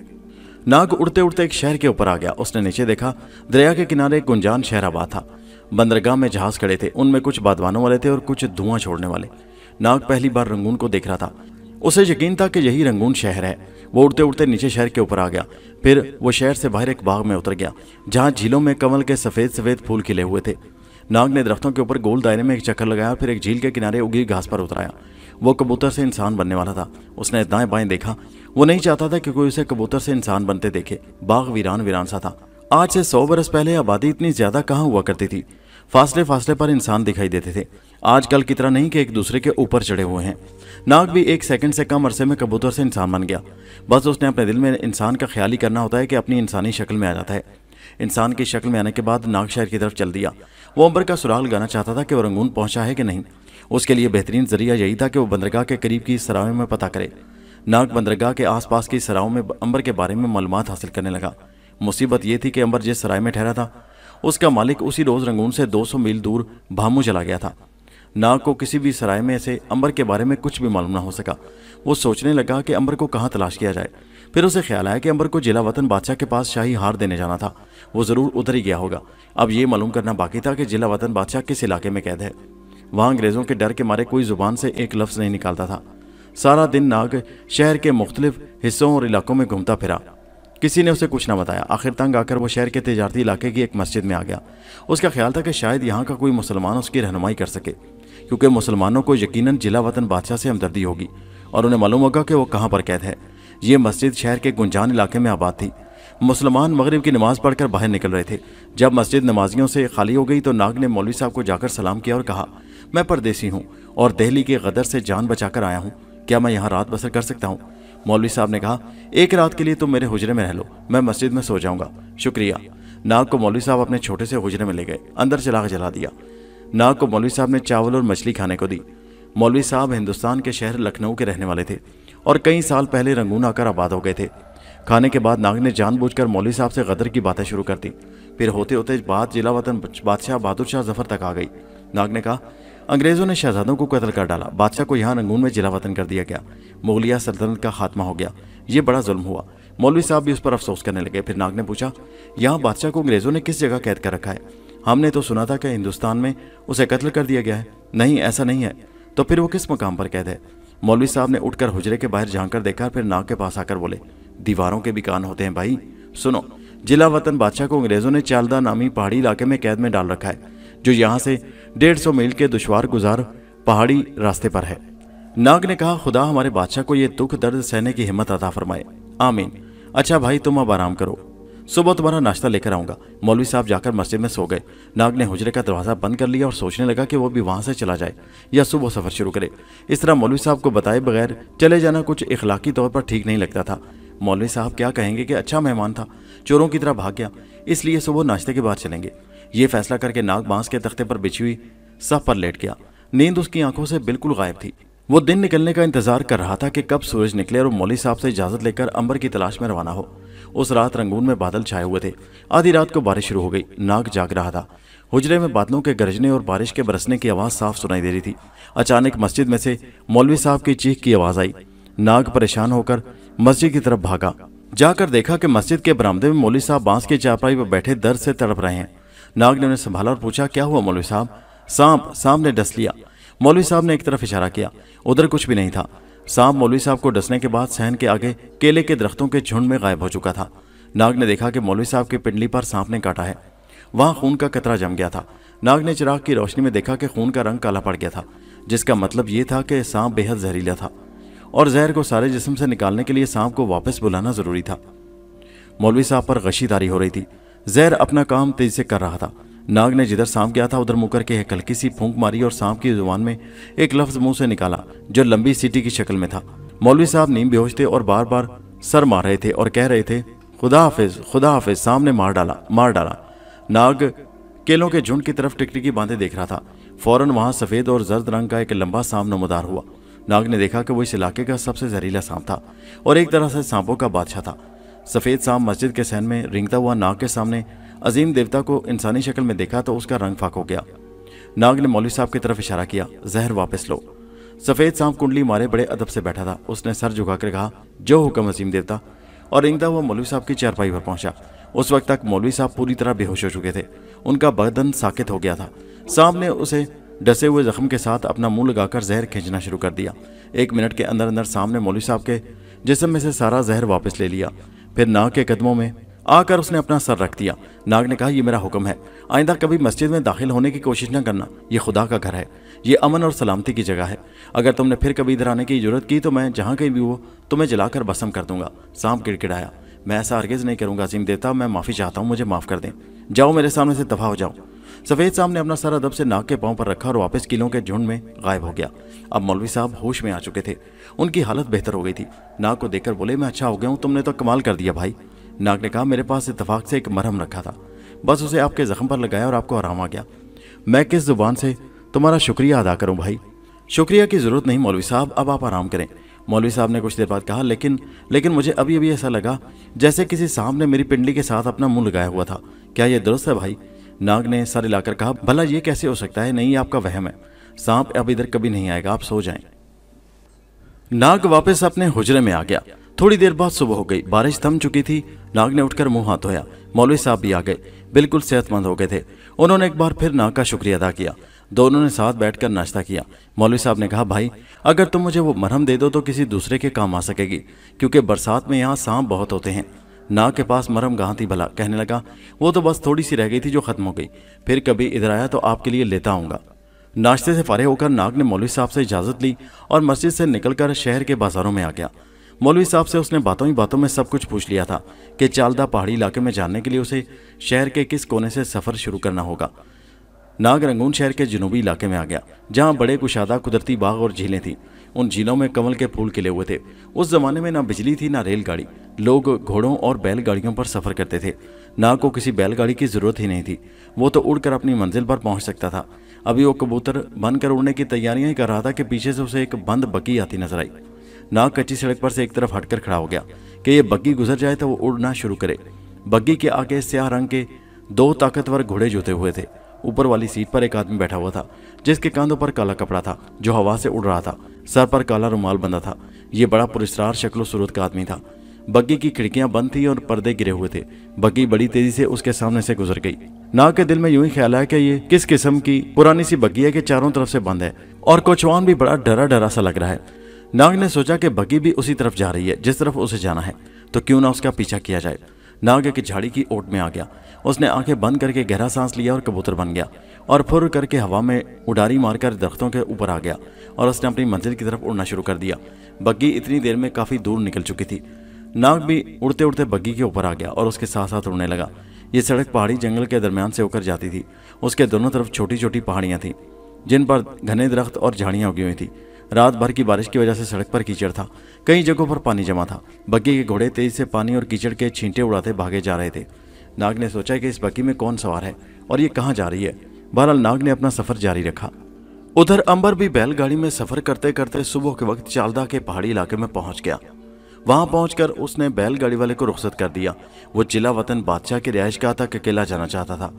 नाग उड़ते उड़ते एक शहर के ऊपर आ गया। उसने नीचे देखा, दरिया के किनारे एक गुंजान शहर आबाद था। बंदरगाह में जहाज खड़े थे, उनमें कुछ बादवानों वाले थे और कुछ धुआं छोड़ने वाले। नाग पहली बार रंगून को देख रहा था। उसे यकीन था कि यही रंगून शहर है। वो उड़ते उड़ते नीचे शहर के ऊपर आ गया। फिर वो शहर से बाहर एक बाग में उतर गया, जहां झीलों में कमल के सफेद सफेद फूल खिले हुए थे। नाग ने दरख्तों के ऊपर गोल दायरे में एक चक्कर लगाया, फिर एक झील के किनारे उगी घास पर उतराया। वो कबूतर से इंसान बनने वाला था। उसने दाएं बाएं देखा। वो नहीं चाहता था कि कोई उसे कबूतर से इंसान बनते देखे। बाग वीरान वीरान सा था। आज से 100 बरस पहले आबादी इतनी ज्यादा कहाँ हुआ करती थी। फासले फासले पर इंसान दिखाई देते थे। आजकल की तरह नहीं कि एक दूसरे के ऊपर चढ़े हुए हैं। नाग भी एक सेकंड से कम अरसे में कबूतर से इंसान बन गया। बस उसने अपने दिल में इंसान का ख्याल ही करना होता है कि अपनी इंसानी शक्ल में आ जाता है। इंसान की शक्ल में आने के बाद नाग शहर की तरफ चल दिया। वो अंबर का सुराग लगाना चाहता था कि वो रंगून पहुंचा है कि नहीं। उसके लिए बेहतरीन जरिया यही था कि वो बंदरगाह के करीब की सरायों में पता करे। नाग बंदरगाह के आसपास की सरायों में अंबर के बारे में मालूमात हासिल करने लगा। मुसीबत यह थी कि अंबर जिस सराय में ठहरा था, उसका मालिक उसी रोज रंगून से 200 मील दूर भामू चला गया था। नाग को किसी भी सराय में से अंबर के बारे में कुछ भी मालूम ना हो सका। वो सोचने लगा कि अंबर को कहाँ तलाश किया जाए। फिर उसे ख्याल आया कि अंबर को जिला वतन बादशाह के पास शाही हार देने जाना था। वो जरूर उधर ही गया होगा। अब ये मालूम करना बाकी था कि जिला वतन बादशाह किस इलाके में कैद है। वहां अंग्रेजों के डर के मारे कोई जुबान से एक लफ्ज नहीं निकालता था। सारा दिन नाग शहर के मुख्तलिफ हिस्सों और इलाकों में घूमता फिरा। किसी ने उसे कुछ ना बताया। आखिर तंग आकर वो शहर के तिजारती इलाके की एक मस्जिद में आ गया। उसका ख्याल था कि शायद यहाँ का कोई मुसलमान उसकी रहनुमाई कर सके, क्योंकि मुसलमानों को यकीनन जिला वतन बादशाह से हमदर्दी होगी और उन्हें मालूम होगा कि वो कहाँ पर कैद है। ये मस्जिद शहर के गुंजान इलाके में आबाद थी। मुसलमान मगरिब की नमाज पढ़कर बाहर निकल रहे थे। जब मस्जिद नमाजियों से खाली हो गई तो नाग ने मौलवी साहब को जाकर सलाम किया और कहा, मैं परदेसी हूँ और दिल्ली के गदर से जान बचाकर आया हूँ। क्या मैं यहाँ रात बसर कर सकता हूँ? मौलवी साहब ने कहा, एक रात के लिए तुम मेरे हुजरे में रह लो, मैं मस्जिद में सो जाऊंगा। शुक्रिया। नाग को मौलवी साहब अपने छोटे से हुजरे में ले गए। अंदर चिराग जला दिया। नाग को मौलवी साहब ने चावल और मछली खाने को दी। मौलवी साहब हिंदुस्तान के शहर लखनऊ के रहने वाले थे और कई साल पहले रंगून आकर आबाद हो गए थे। खाने के बाद नाग ने जानबूझकर मौलवी साहब से गदर की बातें शुरू कर दी। फिर होते होते बात जिला वतन बादशाह बहादुर शाह जफर तक आ गई। नाग ने कहा, अंग्रेजों ने शहजादों को कत्ल कर डाला। बादशाह को यहाँ रंगून में जिला वतन कर दिया गया। मुगलिया सल्तनत का खात्मा हो गया। ये बड़ा जुल्म हुआ। मौलवी साहब भी उस पर अफसोस करने लगे। फिर नाग ने पूछा, यहाँ बादशाह को अंग्रेजों ने किस जगह कैद कर रखा है? हमने तो सुना था कि हिंदुस्तान में उसे कत्ल कर दिया गया है। नहीं, ऐसा नहीं है। तो फिर वो किस मकाम पर कैद है? मौलवी साहब ने उठकर हुजरे के बाहर झांक कर देखा। फिर नाग के पास आकर बोले, दीवारों के भी कान होते हैं भाई। सुनो, जिला वतन बादशाह को अंग्रेजों ने चालदा नामी पहाड़ी इलाके में कैद में डाल रखा है, जो यहाँ से 150 मील के दुश्वार गुजार पहाड़ी रास्ते पर है। नाग ने कहा, खुदा हमारे बादशाह को ये दुख दर्द सहने की हिम्मत अता फरमाए। आमीन। अच्छा भाई, तुम अब आराम करो, सुबह तुम्हारा नाश्ता लेकर आऊंगा। मौलवी साहब जाकर मस्जिद में सो गए। नाग ने हुजरे का दरवाजा बंद कर लिया और सोचने लगा कि वो भी वहां से चला जाए या सुबह सफर शुरू करे। इस तरह मौलवी साहब को बताए बगैर चले जाना कुछ इखलाकी तौर पर ठीक नहीं लगता था। मौलवी साहब क्या कहेंगे कि अच्छा मेहमान था, चोरों की तरह भाग गया, इसलिए सुबह नाश्ते के बाद चलेंगे। ये फैसला करके नाग बांस के तख्ते पर बिछी हुई सफ पर लेट गया। नींद उसकी आंखों से बिल्कुल गायब थी। वो दिन निकलने का इंतजार कर रहा था कि कब सूरज निकले और मौलवी साहब से इजाजत लेकर अंबर की तलाश में रवाना हो। उस रात रंगून में बादल छाए हुए थे। आधी रात को बारिश शुरू हो गई। नाग जाग रहा था। हुजरे में बादलों के गरजने और बारिश के बरसने की आवाज साफ सुनाई दे रही थी। अचानक मस्जिद में से मौलवी साहब की चीख की आवाज आई। नाग परेशान होकर मस्जिद की तरफ भागा। जाकर देखा कि मस्जिद के बरामदे में मौलवी साहब बांस की चारपाई पर बैठे दर्द से तड़प रहे हैं। नाग ने उन्हें संभाला और पूछा, क्या हुआ मौलवी साहब? सांप ने डस लिया। मौलवी साहब ने एक तरफ इशारा किया। उधर कुछ भी नहीं था। सांप मौलवी साहब को डसने के बाद सहन के आगे केले के दरख्तों के झुंड में गायब हो चुका था। नाग ने देखा कि मौलवी साहब की पिंडली पर सांप ने काटा है। वहां खून का कतरा जम गया था। नाग ने चिराग की रोशनी में देखा कि खून का रंग काला पड़ गया था, जिसका मतलब ये था कि सांप बेहद जहरीला था और जहर को सारे जिस्म से निकालने के लिए सांप को वापस बुलाना जरूरी था। मौलवी साहब पर गशीदारी हो रही थी। जहर अपना काम तेजी से कर रहा था। नाग ने जिधर सांप गया था उधर मुंह करके एक हल्की सी फूंक मारी और सांप की जुबान में एक लफ्ज मुंह से निकाला जो लंबी सीटी की शक्ल में था। मौलवी साहब नीम बेहोश थे और बार बार सर मार रहे थे और कह रहे थे, खुदा हाफिज। सांप ने मार डाला। नाग केलों के झुंड की तरफ टिकटिकी बांधे देख रहा था। फौरन वहां सफेद और जर्द रंग का एक लंबा सांप नमोदार हुआ। नाग ने देखा कि वो इस इलाके का सबसे जहरीला सांप था और एक तरह से सांपों का बादशाह था। सफेद सांप मस्जिद के सहन में रेंगता हुआ नाग के सामने अजीम देवता को इंसानी शक्ल में देखा तो उसका रंग फाक हो गया। नाग ने मौलवी साहब की तरफ इशारा किया, जहर वापस लो। सफेद सांप कुंडली मारे बड़े अदब से बैठा था। उसने सर झुकाकर कहा, जो हुक्म अजीम देवता, और रेंगता हुआ मौलवी साहब की चारपाई पर पहुंचा। उस वक्त तक मौलवी साहब पूरी तरह बेहोश हो चुके थे। उनका बदन साकित हो गया था। सांप ने उसे डसे हुए जख्म के साथ अपना मुंह लगाकर जहर खींचना शुरू कर दिया। 1 मिनट के अंदर अंदर सांप ने मौलवी साहब के जिस्म में से सारा जहर वापस ले लिया। फिर नाग के कदमों में आकर उसने अपना सर रख दिया। नाग ने कहा, यह मेरा हुक्म है, आइंदा कभी मस्जिद में दाखिल होने की कोशिश न करना। यह खुदा का घर है, ये अमन और सलामती की जगह है। अगर तुमने फिर कभी इधर आने की जरूरत की तो मैं जहाँ कहीं भी हो तुम्हें जलाकर भस्म कर दूंगा। सांप गिड़गिड़ाया, मैं ऐसा हरगिज नहीं करूंगा अजीम देवता, मैं माफ़ी चाहता हूँ, मुझे माफ़ कर दें। जाओ, मेरे सामने से दफा हो जाओ। सफ़ेद सांप ने अपना सर अदब से नाग के पांव पर रखा और वापस कीलों के झुंड में गायब हो गया। अब मौलवी साहब होश में आ चुके थे। उनकी हालत बेहतर हो गई थी। नाग को देखकर बोले, मैं अच्छा हो गया हूँ, तुमने तो कमाल कर दिया भाई। नाग ने कहा, मेरे पास इत्तेफाक से एक मरहम रखा था, बस उसे आपके जख्म पर लगाया और आपको आराम आ गया। मैं किस जुबान से तुम्हारा शुक्रिया अदा करूं भाई। शुक्रिया की जरूरत नहीं मौलवी साहब, अब आप आराम करें। मौलवी साहब ने कुछ देर बाद कहा, लेकिन मुझे अभी ऐसा लगा जैसे किसी सांप ने मेरी पिंडली के साथ अपना मुंह लगाया हुआ था। क्या यह दुरुस्त है भाई? नाग ने सर हिलाकर कहा, भला ये कैसे हो सकता है? नहीं, आपका वहम है। सांप अब इधर कभी नहीं आएगा, आप सो जाएं। नाग वापस अपने हुजरे में आ गया। थोड़ी देर बाद सुबह हो गई। बारिश थम चुकी थी। नाग ने उठकर मुंह हाथ धोया। मौलवी साहब भी आ गए, बिल्कुल सेहतमंद हो गए थे। उन्होंने एक बार फिर नाग का शुक्रिया अदा किया। दोनों ने साथ बैठकर नाश्ता किया। मौलवी साहब ने कहा, भाई अगर तुम मुझे वो मरहम दे दो तो किसी दूसरे के काम आ सकेगी, क्योंकि बरसात में यहाँ सांप बहुत होते हैं। नाग के पास मरहम कहाँ थी भला? कहने लगा, वो तो बस थोड़ी सी रह गई थी जो खत्म हो गई। फिर कभी इधर आया तो आपके लिए लेता आऊँगा। नाश्ते से फारिग होकर नाग ने मौलवी साहब से इजाज़त ली और मस्जिद से निकलकर शहर के बाजारों में आ गया। मौलवी साहब से उसने बातों ही बातों में सब कुछ पूछ लिया था कि चालदा पहाड़ी इलाके में जानने के लिए उसे शहर के किस कोने से सफ़र शुरू करना होगा। नाग रंगून शहर के जनूबी इलाके में आ गया, जहाँ बड़े कुशादा कुदरती बाग और झीलें थीं। उन झीलों में कमल के फूल खिले हुए थे। उस जमाने में ना बिजली थी ना रेलगाड़ी। लोग घोड़ों और बैलगाड़ियों पर सफ़र करते थे। नाग को किसी बैलगाड़ी की ज़रूरत ही नहीं थी। वो तो उड़कर अपनी मंजिल पर पहुंच सकता था। अभी वो कबूतर बनकर उड़ने की तैयारियां ही कर रहा था कि पीछे से उसे एक बंद बग्गी आती नजर आई। नाग कच्ची सड़क पर से एक तरफ हटकर खड़ा हो गया कि ये बग्गी गुजर जाए तो वो उड़ना शुरू करे। बग्गी के आगे स्याह रंग के 2 ताकतवर घोड़े जुते हुए थे। ऊपर वाली सीट पर एक आदमी बैठा हुआ था, जिसके कंधों पर काला कपड़ा था जो हवा से उड़ रहा था। सर पर काला रुमाल बंधा था। ये बड़ा पुरस्कार शक्लो सूरत का आदमी था। बग्गी की खिड़कियां बंद थी और पर्दे गिरे हुए थे। बग्गी बड़ी तेजी से उसके सामने से गुजर गई। नाग के दिल में यूं ही ख्याल आया कि ये किस किस्म की पुरानी सी बग्गी है कि चारों तरफ से बंद है और कोचवान भी बड़ा डरा डरा सा लग रहा है। नाग ने सोचा कि बग्गी भी उसी तरफ जा रही है जिस तरफ उसे जाना है, तो क्यों ना उसका पीछा किया जाए। नाग एक झाड़ी की ओट में आ गया। उसने आंखें बंद करके गहरा सांस लिया और कबूतर बन गया और फुर करके हवा में उड़ारी मारकर दरख्तों के ऊपर आ गया और उसने अपनी मंजिल की तरफ उड़ना शुरू कर दिया। बग्गी इतनी देर में काफ़ी दूर निकल चुकी थी। नाग भी उड़ते उड़ते बग्गी के ऊपर आ गया और उसके साथ साथ उड़ने लगा। ये सड़क पहाड़ी जंगल के दरमियान से होकर जाती थी। उसके दोनों तरफ छोटी छोटी पहाड़ियाँ थीं जिन पर घने दरख्त और झाड़ियाँ उगी हुई थी। रात भर की बारिश की वजह से सड़क पर कीचड़ था। कई जगहों पर पानी जमा था। बग्गी के घोड़े तेज से पानी और कीचड़ के छींटे उड़ाते भागे जा रहे थे। नाग ने सोचा कि इस बग्गी में कौन सवार है और ये कहाँ जा रही है। बहरहाल नाग ने अपना सफर जारी रखा। उधर अंबर भी बैलगाड़ी में सफर करते करते सुबह के वक्त चालदा के पहाड़ी इलाके में पहुंच गया। वहां पहुंचकर उसने बैलगाड़ी वाले को रुखसत कर दिया। वो जिला वतन बादशाह की रिहाइश गाह तक अकेला जाना चाहता था।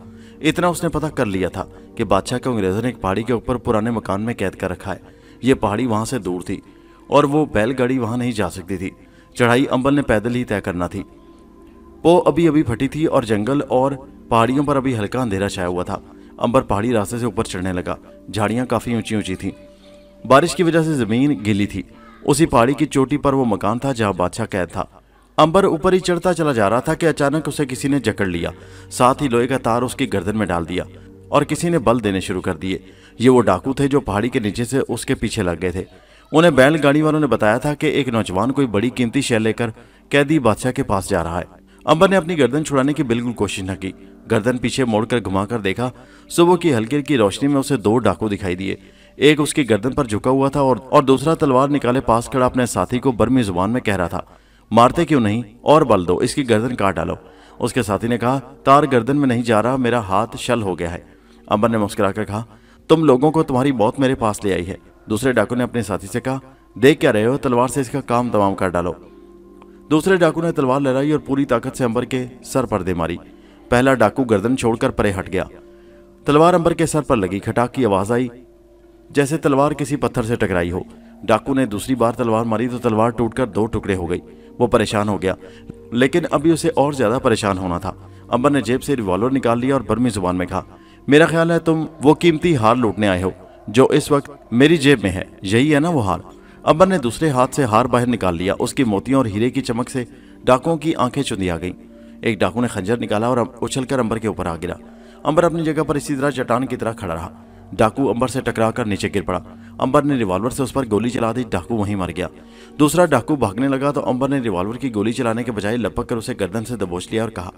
इतना उसने पता कर लिया था कि बादशाह को अंग्रेजों ने एक पहाड़ी के ऊपर पुराने मकान में कैद कर रखा है। ये पहाड़ी वहां से दूर थी और वो बैलगाड़ी वहां नहीं जा सकती थी। चढ़ाई अंबर ने पैदल ही तय करना थी। वो अभी अभी फटी थी और जंगल और पहाड़ियों पर अभी हल्का अंधेरा छाया हुआ था। अंबर पहाड़ी रास्ते से ऊपर चढ़ने लगा। झाड़ियाँ काफ़ी ऊंची ऊंची थीं। बारिश की वजह से ज़मीन गीली थी। उसी पहाड़ी की चोटी पर वो मकान था जहां बादशाह कैद था। अंबर ऊपर ही चढ़ता चला जा रहा था कि अचानक उसे किसी ने जकड़ लिया, साथ ही लोहे का तार उसकी गर्दन में डाल दिया और किसी ने बल देने शुरू कर दिए। ये वो डाकू थे जो पहाड़ी के नीचे से उसके पीछे लग गए थे। उन्हें बैलगाड़ी वालों ने बताया था कि एक नौजवान कोई बड़ी कीमती शै लेकर कैदी बादशाह के पास जा रहा है। अंबर ने अपनी गर्दन छुड़ाने की बिल्कुल कोशिश न की। गर्दन पीछे मोड़कर घुमाकर देखा। सुबह की हल्की हल्की रोशनी में उसे दो डाकू दिखाई दिए। एक उसकी गर्दन पर झुका हुआ था और दूसरा तलवार निकाले पास खड़ा अपने साथी को बर्मी जुबान में कह रहा था, मारते क्यों नहीं, और बल दो, इसकी गर्दन काट डालो। उसके साथी ने कहा, तार गर्दन में नहीं जा रहा, मेरा हाथ शल हो गया है। अंबर ने मुस्कुराकर कहा, तुम लोगों को तुम्हारी मौत मेरे पास ले आई है। दूसरे डाकू ने अपने साथी से कहा, देख क्या रहे हो, तलवार से इसका काम तमाम कर डालो। दूसरे डाकू ने तलवार लहराई और पूरी ताकत से अंबर के सर पर दे मारी। पहला डाकू गर्दन छोड़कर परे हट गया। तलवार अंबर के सर पर लगी। खटाक की आवाज आई, जैसे तलवार किसी पत्थर से टकराई हो। डाकू ने दूसरी बार तलवार मारी तो तलवार टूटकर दो टुकड़े हो गई। वो परेशान हो गया, लेकिन अभी उसे और ज्यादा परेशान होना था। अंबर ने जेब से रिवॉल्वर निकाल लिया और बर्मी जुबान में कहा, मेरा ख्याल है तुम वो कीमती हार लूटने आए हो जो इस वक्त मेरी जेब में है, यही है ना वो हार। अंबर ने दूसरे हाथ से हार बाहर निकाल लिया। उसकी मोतियों और हीरे की चमक से डाकुओं की आंखें चुंधिया गईं। एक डाकू ने खंजर निकाला और उछलकर अंबर के ऊपर आ गिरा। अंबर अपनी जगह पर इसी तरह चट्टान की तरह खड़ा रहा। डाकू अंबर से टकराकर नीचे गिर पड़ा। अंबर ने रिवॉल्वर से उस पर गोली चला दी। डाकू वहीं मर गया। दूसरा डाकू भागने लगा तो अंबर ने रिवॉल्वर की गोली चलाने के बजाय लपक कर उसे गर्दन से दबोच लिया और कहा,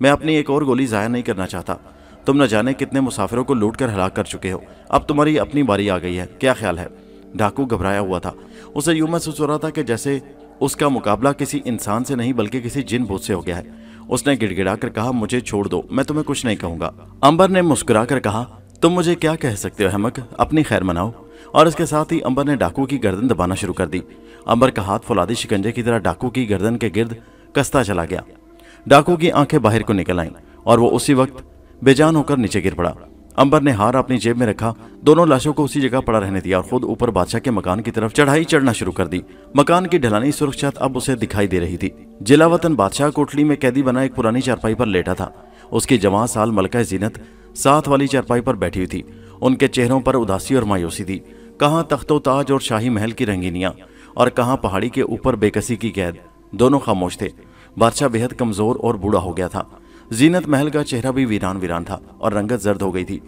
मैं अपनी एक और गोली जाया नहीं करना चाहता। तुम न जाने कितने मुसाफिरों को लूट कर हलाक कर चुके हो, अब तुम्हारी अपनी बारी आ गई है, क्या ख्याल है। डाकू घबराया हुआ था। उसे यूं महसूस हो रहा था कि जैसे उसका मुकाबला किसी इंसान से नहीं बल्कि किसी जिन भूत से हो गया है। उसने गिड़गिड़ाकर कहा, मुझे छोड़ दो, मैं तुम्हें कुछ नहीं कहूंगा। अंबर ने मुस्कुराकर कहा, तुम मुझे क्या कह सकते हो अहमक, अपनी खैर मनाओ। और इसके साथ ही अंबर ने डाकू की गर्दन दबाना शुरू कर दी। अंबर का हाथ फौलादी शिकंजे की तरह डाकू की गर्दन के गिर्द कसता चला गया। डाकू की आंखें बाहर को निकल आईं और वो उसी वक्त बेजान होकर नीचे गिर पड़ा। अंबर ने हार अपनी जेब में रखा, दोनों लाशों को उसी जगह पड़ा रहने दिया और खुद ऊपर बादशाह के मकान की तरफ चढ़ाई चढ़ना शुरू कर दी। मकान की ढलानी सुरक्षा अब उसे दिखाई दे रही थी। जिलावतन बादशाह कोठली में कैदी बना एक पुरानी चारपाई पर लेटा था। उसकी जवां साल मलका जीनत साथ वाली चारपाई पर बैठी हुई थी। उनके चेहरों पर उदासी और मायूसी थी। कहाँ तख्तो ताज और शाही महल की रंगीनियां और कहाँ पहाड़ी के ऊपर बेकसी की कैद। दोनों खामोश थे। बादशाह बेहद कमजोर और बूढ़ा हो गया था। जीनत महल का चेहरा भी वीरान वीरान था और रंगत जर्द हो गई थी।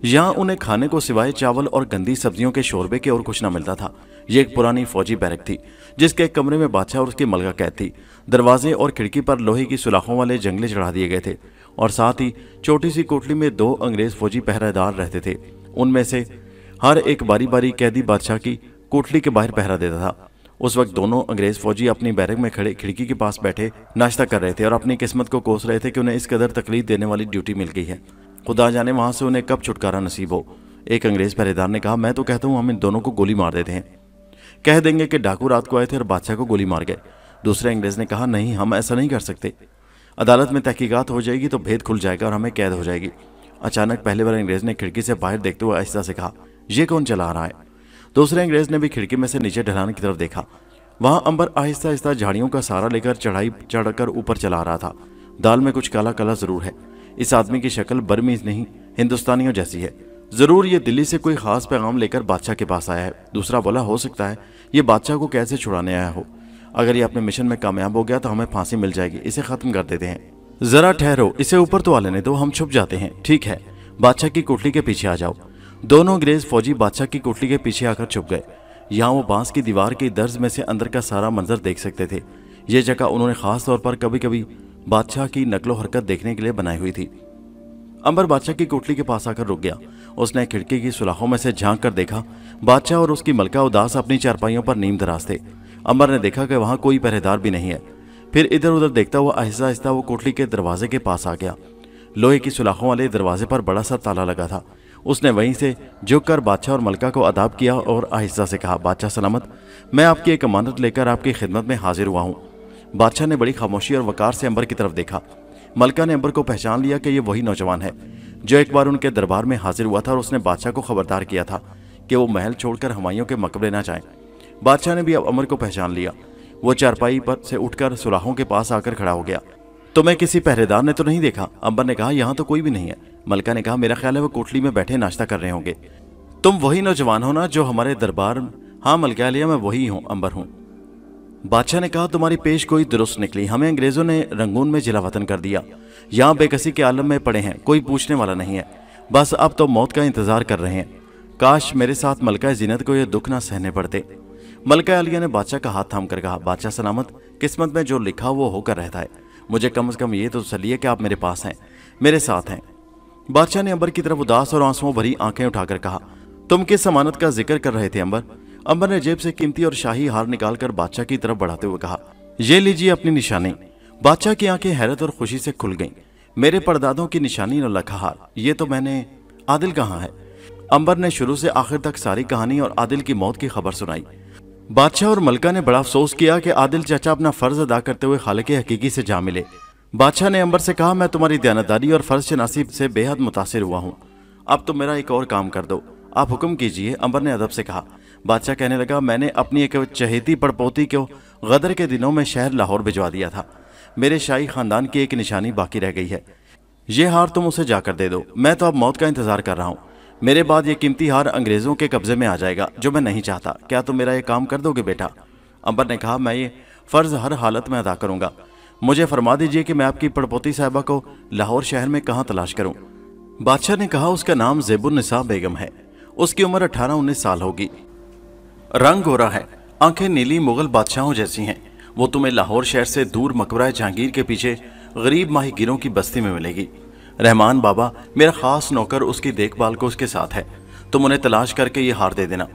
यहाँ उन्हें खाने को सिवाय चावल और गंदी सब्जियों के शोरबे के और कुछ न मिलता था। ये एक पुरानी फौजी बैरक थी जिसके एक कमरे में बादशाह और उसकी मलका कैद थी। दरवाजे और खिड़की पर लोहे की सुलाखों वाले जंगले चढ़ा दिए गए थे और साथ ही छोटी सी कोठली में 2 अंग्रेज फौजी पहरेदार रहते थे। उनमें से हर एक बारी बारी कैदी बादशाह की कोठली के बाहर पहरा देता था। उस वक्त दोनों अंग्रेज फौजी अपनी बैरक में खड़े खिड़की के पास बैठे नाश्ता कर रहे थे और अपनी किस्मत को कोस रहे थे कि उन्हें इस कदर तकलीफ देने वाली ड्यूटी मिल गई है। खुदा जाने वहां से उन्हें कब छुटकारा नसीब हो। एक अंग्रेज पहरेदार ने कहा, मैं तो कहता हूं हम इन दोनों को गोली मार देते हैं, कह देंगे कि डाकू रात को आए थे और बादशाह को गोली मार गए। दूसरे अंग्रेज ने कहा, नहीं, हम ऐसा नहीं कर सकते। अदालत में तहकीकात हो जाएगी तो भेद खुल जाएगा और हमें कैद हो जाएगी। अचानक पहले वाले अंग्रेज ने खिड़की से बाहर देखते हुए आहिस्ता से कहा, ये कौन चला रहा है। दूसरे अंग्रेज ने भी खिड़की में से नीचे ढलान की तरफ देखा। वहां अंबर आहिस्ता आहिस्ता झाड़ियों का सहारा लेकर चढ़ाई चढ़कर ऊपर चला रहा था। दाल में कुछ काला काला जरूर है। इस आदमी की शक्ल बर्मीज नहीं हिंदुस्तानियों जैसी है। जरूर ये दिल्ली से कोई खास पैगाम लेकर बादशाह के पास आया है। दूसरा बोला, हो सकता है ये बादशाह को कैसे छुड़ाने आया हो। अगर ये अपने मिशन में कामयाब हो गया तो हमें फांसी मिल जाएगी, इसे खत्म कर देते हैं। जरा ठहरो, इसे ऊपर तो आ लेने दो, हम छुप जाते हैं। ठीक है, बादशाह की कोठली के पीछे आ जाओ। दोनों अंग्रेज फौजी बादशाह की कोठली के पीछे आकर छुप गए। यहाँ वो बांस की दीवार की दर्ज में से अंदर का सारा मंजर देख सकते थे। ये जगह उन्होंने खास तौर पर कभी कभी बादशाह की नकलो हरकत देखने के लिए बनाई हुई थी। अंबर बादशाह की कोठली के पास आकर रुक गया। उसने खिड़की की सुलाखों में से झांक कर देखा। बादशाह और उसकी मलका उदास अपनी चारपाइयों पर नीम दराज थे। अंबर ने देखा कि वहां कोई पहरेदार भी नहीं है। फिर इधर उधर देखता हुआ आहिस्ता आहिस्ता वो कोठली के दरवाजे के पास आ गया। लोहे की सुलाखों वाले दरवाजे पर बड़ा सा ताला लगा था। उसने वहीं से झुककर बादशाह और मलका को अदाब किया और आहिस्ता से कहा, बादशाह सलामत, मैं आपकी एक अमानत लेकर आपकी खिदमत में हाजिर हुआ हूँ। बादशाह ने बड़ी खामोशी और वकार से अंबर की तरफ देखा। मलका ने अंबर को पहचान लिया कि ये वही नौजवान है जो एक बार उनके दरबार में हाजिर हुआ था और उसने बादशाह को खबरदार किया था कि वो महल छोड़कर हुमायूं के मकबरे ना जाएं। बादशाह ने भी अब अंबर को पहचान लिया। वो चारपाई पर से उठकर सुलाहों के पास आकर खड़ा हो गया। तुम्हें किसी पहरेदार ने तो नहीं देखा? अंबर ने कहा, यहाँ तो कोई भी नहीं है। मलका ने कहा, मेरा ख्याल है वो कोठली में बैठे नाश्ता कर रहे होंगे। तुम वही नौजवान हो ना जो हमारे दरबार हाँ मलका आलिया, मैं वही हूँ, अंबर हूँ। बादशाह ने कहा, तुम्हारी पेश गोई दुरुस्त निकली। हमें अंग्रेजों ने रंगून में जिला वतन कर दिया, यहाँ बेकसी के आलम में पड़े हैं, कोई पूछने वाला नहीं है। बस अब तो मौत का इंतजार कर रहे हैं। काश मेरे साथ मलका जीनत को ये दुख ना सहने पड़ते। मलका आलिया ने बादशाह का हाथ थाम कर कहा, बादशाह सलामत, किस्मत में जो लिखा वो होकर रहता है। मुझे कम से कम ये तो तसल्ली है कि आप मेरे पास हैं, मेरे साथ हैं। बादशाह ने अंबर की तरफ उदास और आंसुओं भरी आंखें उठाकर कहा, तुम किस अमानत का जिक्र कर रहे थे अंबर? अंबर ने जेब से कीमती और शाही हार निकालकर बादशाह की तरफ बढ़ाते हुए कहा, ये लीजिए अपनी निशानी। बादशाह की आंखें हैरत और खुशी से खुल गईं। मेरे परदादों की निशानी नौलखा हार, ये तो मैंने। आदिल कहाँ है? अंबर ने शुरू से आखिर तक सारी कहानी और आदिल की मौत की खबर सुनाई। बादशाह और मलका ने बड़ा अफसोस किया कि आदिल चाचा अपना फर्ज अदा करते हुए खालिक हकीकी से जा मिले। बादशाह ने अंबर से कहा, मैं तुम्हारी दयानतदारी और फर्ज शनासी से बेहद मुतासिर हुआ हूँ। अब तो मेरा एक और काम कर दो, आप हुक्म कीजिए। अंबर ने अदब से कहा। बादशाह कहने लगा, मैंने अपनी एक चहेती पड़पोती को गदर के दिनों में शहर लाहौर भिजवा दिया था। मेरे शाही खानदान की एक निशानी बाकी रह गई है, ये हार तुम उसे जाकर दे दो। मैं तो अब मौत का इंतजार कर रहा हूँ। मेरे बाद ये कीमती हार अंग्रेजों के कब्जे में आ जाएगा, जो मैं नहीं चाहता। क्या तुम मेरा ये काम कर दोगे बेटा? अंबर ने कहा, मैं ये फर्ज हर हालत में अदा करूंगा। मुझे फरमा दीजिए कि मैं आपकी पड़पोती साहिबा को लाहौर शहर में कहाँ तलाश करूं? बादशाह ने कहा, उसका नाम ज़ेबुन्निसा बेगम है। उसकी उम्र 18-19 साल होगी। रंग गोरा है, आंखें नीली मुगल बादशाहों जैसी हैं। वो तुम्हें लाहौर शहर से दूर मकबरा जहांगीर के पीछे गरीब माहीगिरों की बस्ती में मिलेगी। रहमान बाबा मेरा खास नौकर उसकी देखभाल को उसके साथ है। तुम उन्हें तलाश करके ये हार दे देना।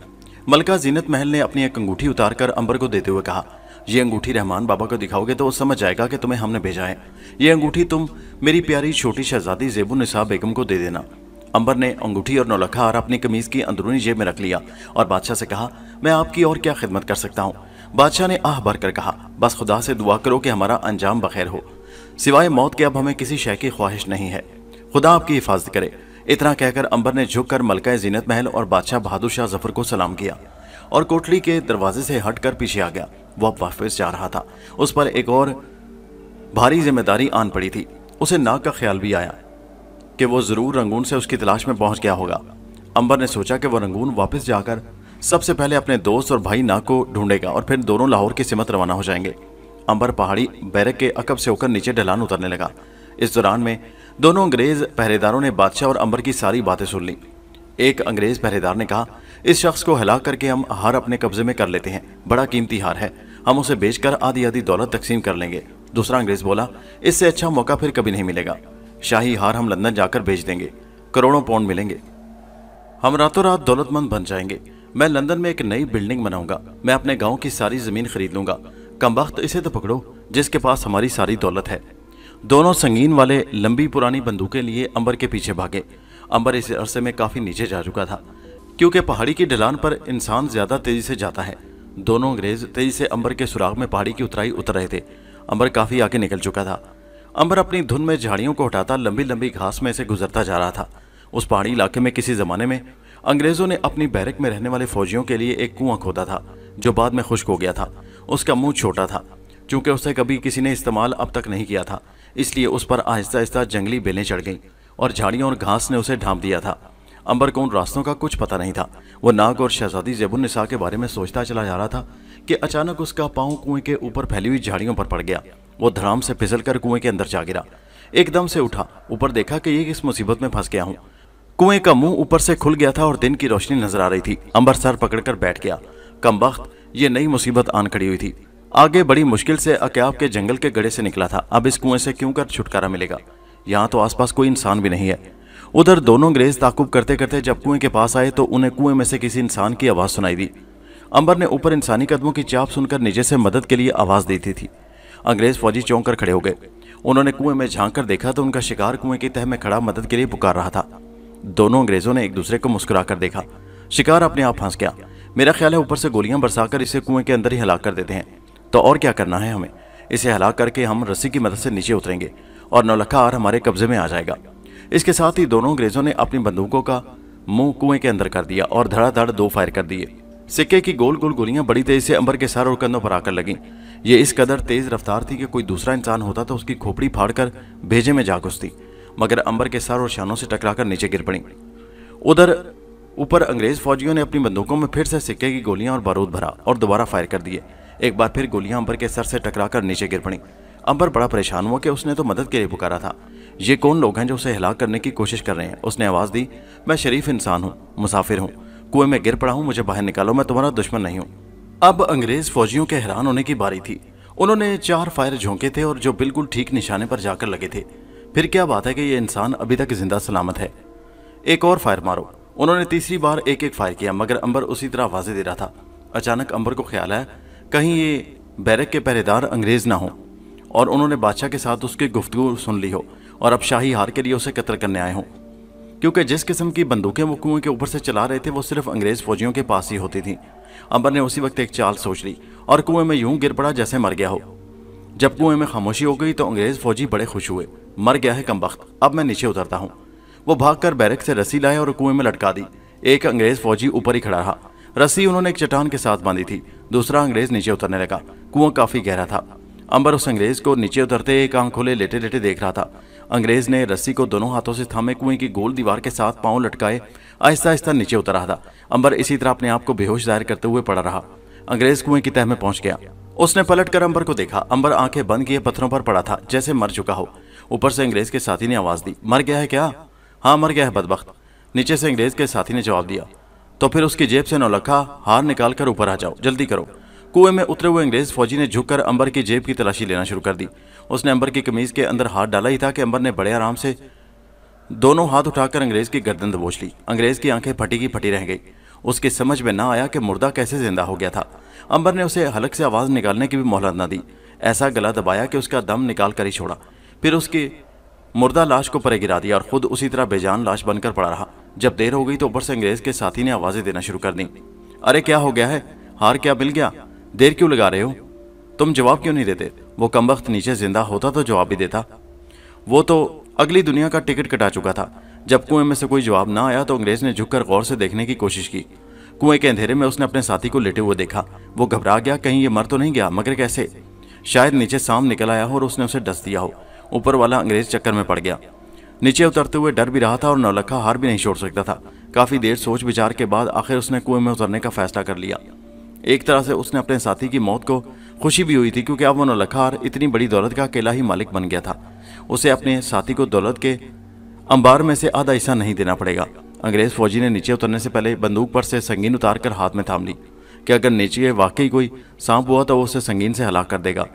मलका जीनत महल ने अपनी एक अंगूठी उतारकर अंबर को देते हुए कहा, ये अंगूठी रहमान बाबा को दिखाओगे तो वो समझ जाएगा कि तुम्हें हमने भेजा है। ये अंगूठी तुम मेरी प्यारी छोटी शहजादी ज़ेबुन्निसा बेगम को दे देना। अंबर ने अंगूठी और नौलखा हार अपनी कमीज की अंदरूनी जेब में रख लिया और बादशाह से कहा, मैं आपकी और क्या खिदमत कर सकता हूँ? बादशाह ने आह भर कर कहा, बस खुदा से दुआ करो कि हमारा अंजाम बखैर हो। सिवाय मौत के अब हमें किसी शय की ख्वाहिश नहीं है। खुदा आपकी हिफाजत करे। इतना कहकर अंबर ने झुककर मलका जीनत महल और बादशाह बहादुर शाह जफर को सलाम किया और कोठरी के दरवाजे से हटकर पीछे आ गया। वो अब वापस जा रहा था। उस पर एक और भारी जिम्मेदारी आन पड़ी थी। उसे नाग का ख्याल भी आया कि वो जरूर रंगून से उसकी तलाश में पहुंच गया होगा। अंबर ने सोचा कि वो रंगून वापस जाकर सबसे पहले अपने दोस्त और भाई नाग को ढूंढेगा और फिर दोनों लाहौर की सिमत रवाना हो जाएंगे। अंबर पहाड़ी बैरक के अकब से होकर नीचे ढलान उतरने लगा। इस दौरान में दोनों अंग्रेज पहरेदारों ने बादशाह और अंबर की सारी बातें सुन ली। एक अंग्रेज पहरेदार ने कहा, इस शख्स को हिला करके हम हार अपने कब्जे में कर लेते हैं। बड़ा कीमती हार है, हम उसे बेचकर आधी आधी दौलत तकसीम कर लेंगे। दूसरा अंग्रेज बोला, इससे अच्छा मौका फिर कभी नहीं मिलेगा। शाही हार हम लंदन जाकर बेच देंगे, करोड़ों पाउंड मिलेंगे, हम रातों रात दौलतमंद बन जाएंगे। मैं लंदन में एक नई बिल्डिंग बनाऊंगा। मैं अपने गांव की सारी जमीन खरीद लूंगा। कमबख्त, इसे तो पकड़ो जिसके पास हमारी सारी दौलत है। दोनों संगीन वाले लंबी पुरानी बंदूकें लिए अंबर के पीछे भागे। अंबर इस अरसे में काफी नीचे जा चुका था, क्योंकि पहाड़ी की ढलान पर इंसान ज्यादा तेजी से जाता है। दोनों अंग्रेज तेजी से अंबर के सुराग में पहाड़ी की उतराई उतर रहे थे। अंबर काफी आगे निकल चुका था। अंबर अपनी धुन में झाड़ियों को हटाता लंबी लंबी घास में से गुजरता जा रहा था। उस पहाड़ी इलाके में किसी जमाने में अंग्रेजों ने अपनी बैरक में रहने वाले फौजियों के लिए एक कुआं खोदा था, जो बाद में खुश्क हो गया था। उसका मुंह छोटा था, चूंकि उसे कभी किसी ने इस्तेमाल अब तक नहीं किया था, इसलिए उस पर आहिस्ता आहिस्ता जंगली बेलें चढ़ गईं और झाड़ियों और घास ने उसे ढांप दिया था। अंबर को उन रास्तों का कुछ पता नहीं था। वो नाग और शहजादी ज़ेबुन्निसा के बारे में सोचता चला जा रहा था कि अचानक उसका पांव कुएं के ऊपर फैली हुई झाड़ियों पर पड़ गया। वो धड़ाम से फिसलकर कुएं के अंदर जा गिरा। एकदम से उठा, ऊपर देखा कि ये किस मुसीबत में फंस गया हूँ। कुएं का मुंह ऊपर से खुल गया था और दिन की रोशनी नजर आ रही थी। अंबर सर पकड़कर बैठ गया। कमबख्त, ये नई मुसीबत आन खड़ी हुई थी। आगे बड़ी मुश्किल से अक्याब के जंगल के गड़े से निकला था। अब इस कुएं से क्यों कर छुटकारा मिलेगा? यहाँ तो आसपास कोई इंसान भी नहीं है। उधर दोनों अंग्रेज ताकुब करते करते जब कुएं के पास आए तो उन्हें कुएं में से किसी इंसान की आवाज सुनाई दी। अंबर ने ऊपर इंसानी कदमों की चाप सुनकर नीचे से मदद के लिए आवाज दी थी। अंग्रेज फौजी चौंक कर खड़े हो गए। उन्होंने कुएं में झांक कर देखा तो उनका शिकार कुएं की तह में खड़ा मदद के लिए पुकार रहा था। दोनों अंग्रेजों ने एक दूसरे को मुस्कुरा कर देखा। शिकार अपने आप फंस गया। मेरा ख्याल है ऊपर से गोलियां बरसाकर इसे कुएं के अंदर ही हलाक कर देते हैं। तो और क्या करना है हमें? इसे हलाक करके हम रस्सी की मदद से नीचे उतरेंगे और नौलखा हार हमारे कब्जे में आ जाएगा। इसके साथ ही दोनों अंग्रेजों ने अपनी बंदूकों का मुंह कुएं के अंदर कर दिया और धड़ाधड़ 2 फायर कर दिए। सिक्के की गोल गोल गोलियां बड़ी तेजी से अंबर के सर और कंधों पर आकर लगीं। ये इस कदर तेज रफ्तार थी कि कोई दूसरा इंसान होता तो उसकी खोपड़ी फाड़कर भेजे में जा घुसती, मगर अंबर के सर और शानों से टकराकर नीचे गिर पड़ी। उधर ऊपर अंग्रेज फौजियों ने अपनी बंदूकों में फिर से सिक्के की गोलियां और बारूद भरा और दोबारा फायर कर दिए। एक बार फिर गोलियां अंबर के सर से टकराकर नीचे गिर पड़ी। अंबर बड़ा परेशान हुआ कि उसने तो मदद के लिए पुकारा था। ये कौन लोग हैं जो उसे हिलाक करने की कोशिश कर रहे हैं? उसने आवाज दी, मैं शरीफ इंसान हूँ, मुसाफिर हूँ, कुएं में गिर पड़ा हूँ, मुझे बाहर निकालो, मैं तुम्हारा दुश्मन नहीं हूँ। अब अंग्रेज फौजियों के हैरान होने की बारी थी। उन्होंने 4 फायर झोंके थे और जो बिल्कुल ठीक निशाने पर जाकर लगे थे। फिर क्या बात है कि ये इंसान अभी तक जिंदा सलामत है। एक और फायर मारो। उन्होंने तीसरी बार एक एक फायर किया, मगर अंबर उसी तरह आवाजें दे रहा था। अचानक अंबर को ख्याल आया कहीं ये बैरक के पहरेदार अंग्रेज ना हो और उन्होंने बादशाह के साथ उसकी गुफ्तगू सुन ली हो और अब शाही हार के लिए उसे कत्ल करने आए हों, क्योंकि जिस किस्म की बंदूकें वो कुएं के ऊपर से चला रहे थे वो सिर्फ अंग्रेज फौजियों के पास ही होती थी। अंबर ने उसी वक्त एक चाल सोच ली और कुएं में यूं गिर पड़ा जैसे मर गया हो। जब कुएं में खामोशी हो गई तो अंग्रेज फौजी बड़े खुश हुए। मर गया है कमबख्त, अब मैं नीचे उतरता हूँ। वो भागकर बैरक से रस्सी लाए और कुएं में लटका दी। एक अंग्रेज फौजी ऊपर ही खड़ा रहा। रस्सी उन्होंने एक चट्टान के साथ बांधी थी। दूसरा अंग्रेज नीचे उतरने लगा। कुआं काफी गहरा था। अंबर उस अंग्रेज को नीचे उतरते एक आंख खोले लेटे लेटे देख रहा था। अंग्रेज ने रस्सी को दोनों हाथों से थामे कुएं की गोल दीवार के साथ पांव लटकाए आहिस्ता आहिस्ता नीचे उतर रहा था। अंबर इसी तरह अपने आप को बेहोश जाहिर करते हुए पड़ा रहा। अंग्रेज कुएं की तह में पहुंच गया। उसने पलटकर अंबर को देखा। अंबर आंखें बंद किए पत्थरों पर पड़ा था जैसे मर चुका हो। ऊपर से अंग्रेज के साथी ने आवाज दी, मर गया है क्या? हाँ मर गया है बदबख्त। नीचे से अंग्रेज के साथी ने जवाब दिया। तो फिर उसकी जेब से नौलखा हार निकाल कर ऊपर आ जाओ, जल्दी करो। कुएं में उतरे हुए अंग्रेज फौजी ने झुककर अंबर की जेब की तलाशी लेना शुरू कर दी। उसने अंबर की कमीज के अंदर हाथ डाला ही था कि अंबर ने बड़े आराम से दोनों हाथ उठाकर अंग्रेज की गर्दन दबोच ली। अंग्रेज की आंखें फटी की फटी रह गई। उसकी समझ में ना आया कि मुर्दा कैसे जिंदा हो गया था। अंबर ने उसे हलक से आवाज निकालने की भी मोहलत न दी। ऐसा गला दबाया कि उसका दम निकाल कर ही छोड़ा। फिर उसकी मुर्दा लाश को परे गिरा दिया और खुद उसी तरह बेजान लाश बनकर पड़ा रहा। जब देर हो गई तो ऊपर से अंग्रेज के साथी ने आवाजें देना शुरू कर दी, अरे क्या हो गया है? हार क्या मिल गया? देर क्यों लगा रहे हो? तुम जवाब क्यों नहीं देते? वो कमबख्त नीचे जिंदा होता तो जवाब भी देता। वो तो अगली दुनिया का टिकट कटा चुका था। जब कुएं में से कोई जवाब ना आया तो अंग्रेज ने झुककर गौर से देखने की कोशिश की। कुएं के अंधेरे में उसने अपने साथी को लेटे हुए देखा। वो घबरा गया, कहीं ये मर तो नहीं गया, मगर कैसे? शायद नीचे सांप निकल आया हो और उसने उसे डस दिया हो। ऊपर वाला अंग्रेज चक्कर में पड़ गया। नीचे उतरते हुए डर भी रहा था और नौलखा हार भी नहीं छोड़ सकता था। काफी देर सोच विचार के बाद आखिर उसने कुएं में उतरने का फैसला कर लिया। एक तरह से उसने अपने साथी की मौत को खुशी भी हुई थी, क्योंकि अब वो नौलखा हार इतनी बड़ी दौलत का अकेला ही मालिक बन गया था। उसे अपने साथी को दौलत के अंबार में से आधा हिस्सा नहीं देना पड़ेगा। अंग्रेज फौजी ने नीचे उतरने से पहले बंदूक पर से संगीन उतारकर हाथ में थाम ली कि अगर नीचे वाकई कोई सांप हुआ तो वो उसे संगीन से हलाक कर देगा।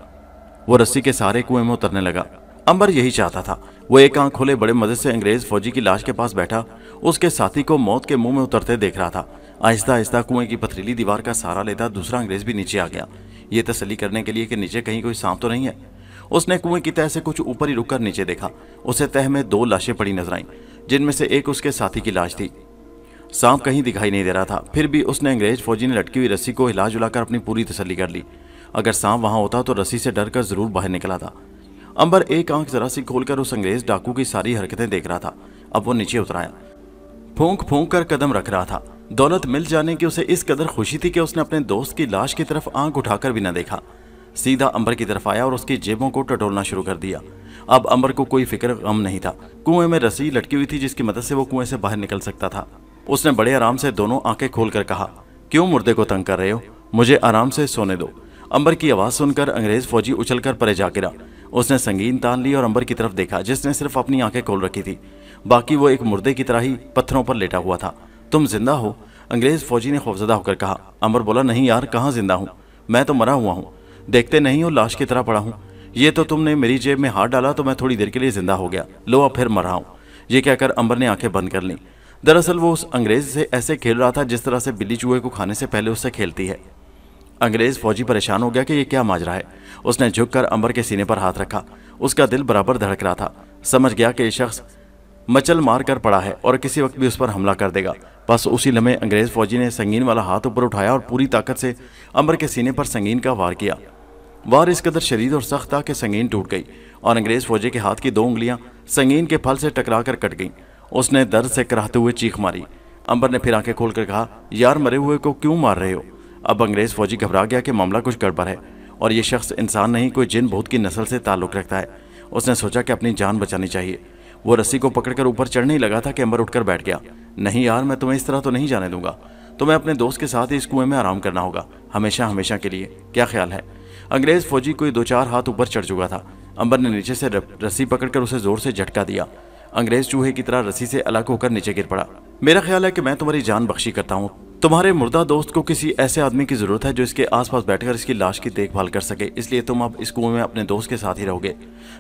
वो रस्सी के सहारे कुएं में उतरने लगा। अंबर यही चाहता था। वो एक आंख खोले बड़े मजे से अंग्रेज फौजी की लाश के पास बैठा उसके साथी को मौत के मुंह में उतरते देख रहा था। आहिस्ता आहिस्ता कुएं की पथरीली दीवार का सहारा लेता दूसरा अंग्रेज भी नीचे आ गया, ये तसल्ली करने के लिए कि नीचे कहीं कोई सांप तो नहीं है। उसने कुएं की तह से कुछ ऊपर ही रुककर नीचे देखा। उसे तह में 2 लाशें पड़ी नजर आईं, जिनमें से एक उसके साथी की लाश थी। सांप कहीं दिखाई नहीं दे रहा था। फिर भी उसने अंग्रेज फौजी ने लटकी हुई रस्सी को हिला जुलाकर अपनी पूरी तसल्ली कर ली। अगर सांप वहां होता तो रस्सी से डरकर जरूर बाहर निकला था। अंबर एक आंख जरा सी खोलकर उस अंग्रेज डाकू की सारी हरकतें देख रहा था। अब वो नीचे उतराया, फूंक फूंक कर कदम रख रहा था। दौलत मिल जाने की उसे इस कदर खुशी थी कि उसने अपने दोस्त की लाश की तरफ आंख उठाकर भी न देखा। सीधा अंबर की तरफ आया और उसकी जेबों को टटोलना शुरू कर दिया। अब अंबर को कोई फिक्र गम नहीं था। कुएं में रस्सी लटकी हुई थी जिसकी मदद से वो कुएं से बाहर निकल सकता था। उसने बड़े आराम से दोनों आंखें खोलकर कहा, क्यों मुर्दे को तंग कर रहे हो? मुझे आराम से सोने दो। अंबर की आवाज सुनकर अंग्रेज फौजी उछलकर परे जा गिरा। उसने संगीन तान ली और अंबर की तरफ देखा, जिसने सिर्फ अपनी आंखें खोल रखी थी। बाकी वो एक मुर्दे की तरह ही पत्थरों पर लेटा हुआ था। तुम जिंदा हो? अंग्रेज फौजी ने खौफजदा होकर कहा। अंबर बोला, नहीं यार, कहाँ जिंदा हूँ, मैं तो मरा हुआ हूँ। देखते नहीं हो लाश की तरह पड़ा हूँ। ये तो तुमने मेरी जेब में हाथ डाला तो मैं थोड़ी देर के लिए जिंदा हो गया। लो अब फिर मरा हूँ। ये कहकर अंबर ने आंखें बंद कर लीं। दरअसल वो उस अंग्रेज से ऐसे खेल रहा था जिस तरह से बिल्ली चूहे को खाने से पहले उससे खेलती है। अंग्रेज फौजी परेशान हो गया कि ये क्या माजरा है। उसने झुककर अंबर के सीने पर हाथ रखा। उसका दिल बराबर धड़क रहा था। समझ गया कि ये शख्स मचल मार कर पड़ा है और किसी वक्त भी उस पर हमला कर देगा। बस उसी लम्हे अंग्रेज फौजी ने संगीन वाला हाथ ऊपर उठाया और पूरी ताकत से अंबर के सीने पर संगीन का वार किया। वार इस कदर शदीद और सख्त था कि संगीन टूट गई और अंग्रेज फौजी के हाथ की 2 उंगलियां संगीन के फल से टकराकर कट गईं। उसने दर्द से कराहते हुए चीख मारी। अंबर ने फिर आंखें खोलकर कहा, यार मरे हुए को क्यों मार रहे हो? अब अंग्रेज फौजी घबरा गया कि मामला कुछ गड़बड़ है और ये शख्स इंसान नहीं, कोई जिन भूत की नस्ल से ताल्लुक रखता है। उसने सोचा कि अपनी जान बचानी चाहिए। वो रस्सी को पकड़कर ऊपर चढ़ने ही लगा था कि अंबर उठकर बैठ गया। नहीं यार, मैं तुम्हें इस तरह तो नहीं जाने दूंगा। तुम्हें अपने दोस्त के साथ ही इस कुएं में आराम करना होगा, हमेशा हमेशा के लिए। क्या ख्याल है? अंग्रेज फौजी कोई 2-4 हाथ ऊपर चढ़ चुका था। अंबर ने नीचे से रस्सी पकड़कर उसे जोर से झटका दिया। अंग्रेज चूहे की तरह रस्सी से अलग होकर नीचे गिर पड़ा। मेरा ख्याल है कि मैं तुम्हारी जान बख्शी करता हूँ। तुम्हारे मुर्दा दोस्त को किसी ऐसे आदमी की जरूरत है जो इसके आसपास बैठकर इसकी लाश की देखभाल कर सके, इसलिए तुम अब इस कुएं में अपने दोस्त के साथ ही रहोगे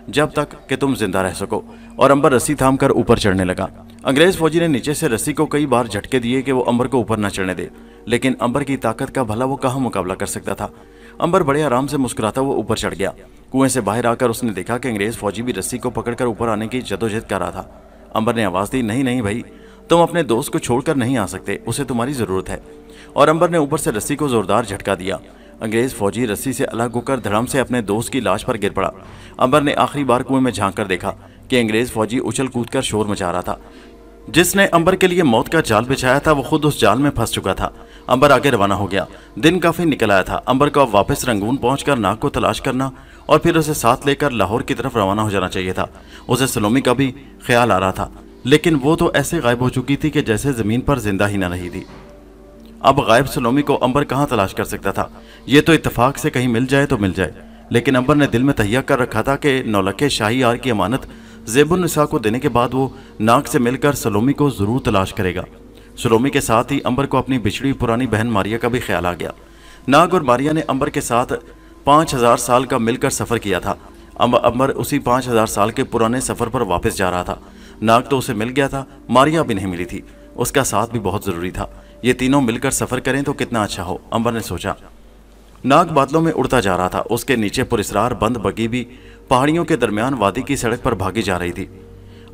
जब तक कि तुम जिंदा रह सको। और अंबर रस्सी थाम कर ऊपर चढ़ने लगा। अंग्रेज फौजी ने नीचे से रस्सी को कई बार झटके दिए कि वो अंबर को ऊपर न चढ़ने दे, लेकिन अंबर की ताकत का भला वो कहाँ मुकाबला कर सकता था। अंबर बड़े आराम से मुस्कुराता हुआ ऊपर चढ़ गया। कुएं से बाहर आकर उसने देखा कि अंग्रेज फौजी भी रस्सी को पकड़कर ऊपर आने की जद्दोजहद कर रहा था। अंबर ने आवाज दी, नहीं नहीं भाई, तुम अपने दोस्त को छोड़कर नहीं आ सकते, उसे तुम्हारी जरूरत है। और अंबर ने ऊपर से रस्सी को जोरदार झटका दिया। अंग्रेज फौजी रस्सी से अलग होकर धड़म से अपने दोस्त की लाश पर गिर पड़ा। अंबर ने आखिरी बार कुएं में झांक कर देखा कि अंग्रेज फौजी उछल कूद कर शोर मचा रहा था। जिसने अंबर के लिए मौत का जाल बिछाया था वो खुद उस जाल में फंस चुका था। अंबर आगे रवाना हो गया। दिन काफी निकल आया था। अंबर को अब वापस रंगून पहुंचकर नाग को तलाश करना और फिर उसे साथ लेकर लाहौर की तरफ रवाना हो जाना चाहिए था। उसे सलोमी का भी ख्याल आ रहा था, लेकिन वो तो ऐसे गायब हो चुकी थी कि जैसे जमीन पर जिंदा ही न रही थी। अब गायब सलोमी को अंबर कहाँ तलाश कर सकता था? ये तो इत्तेफाक से कहीं मिल जाए तो मिल जाए, लेकिन अंबर ने दिल में तहिया कर रखा था कि नौलखे शाही यार की अमानत ज़ेबुन्निसा को देने के बाद वो नाग से मिलकर सलोमी को जरूर तलाश करेगा। सलोमी के साथ ही अंबर को अपनी बिछड़ी पुरानी बहन मारिया का भी ख्याल आ गया। नाग और मारिया ने अंबर के साथ 5000 साल का मिलकर सफ़र किया था। अंबर उसी 5000 साल के पुराने सफ़र पर वापस जा रहा था। नाग तो उसे मिल गया था, मारिया भी नहीं मिली थी। उसका साथ भी बहुत ज़रूरी था। ये तीनों मिलकर सफ़र करें तो कितना अच्छा हो, अंबर ने सोचा। नाग बादलों में उड़ता जा रहा था। उसके नीचे पुरस्रार बंद बग्गी भी पहाड़ियों के दरमियान वादी की सड़क पर भागी जा रही थी।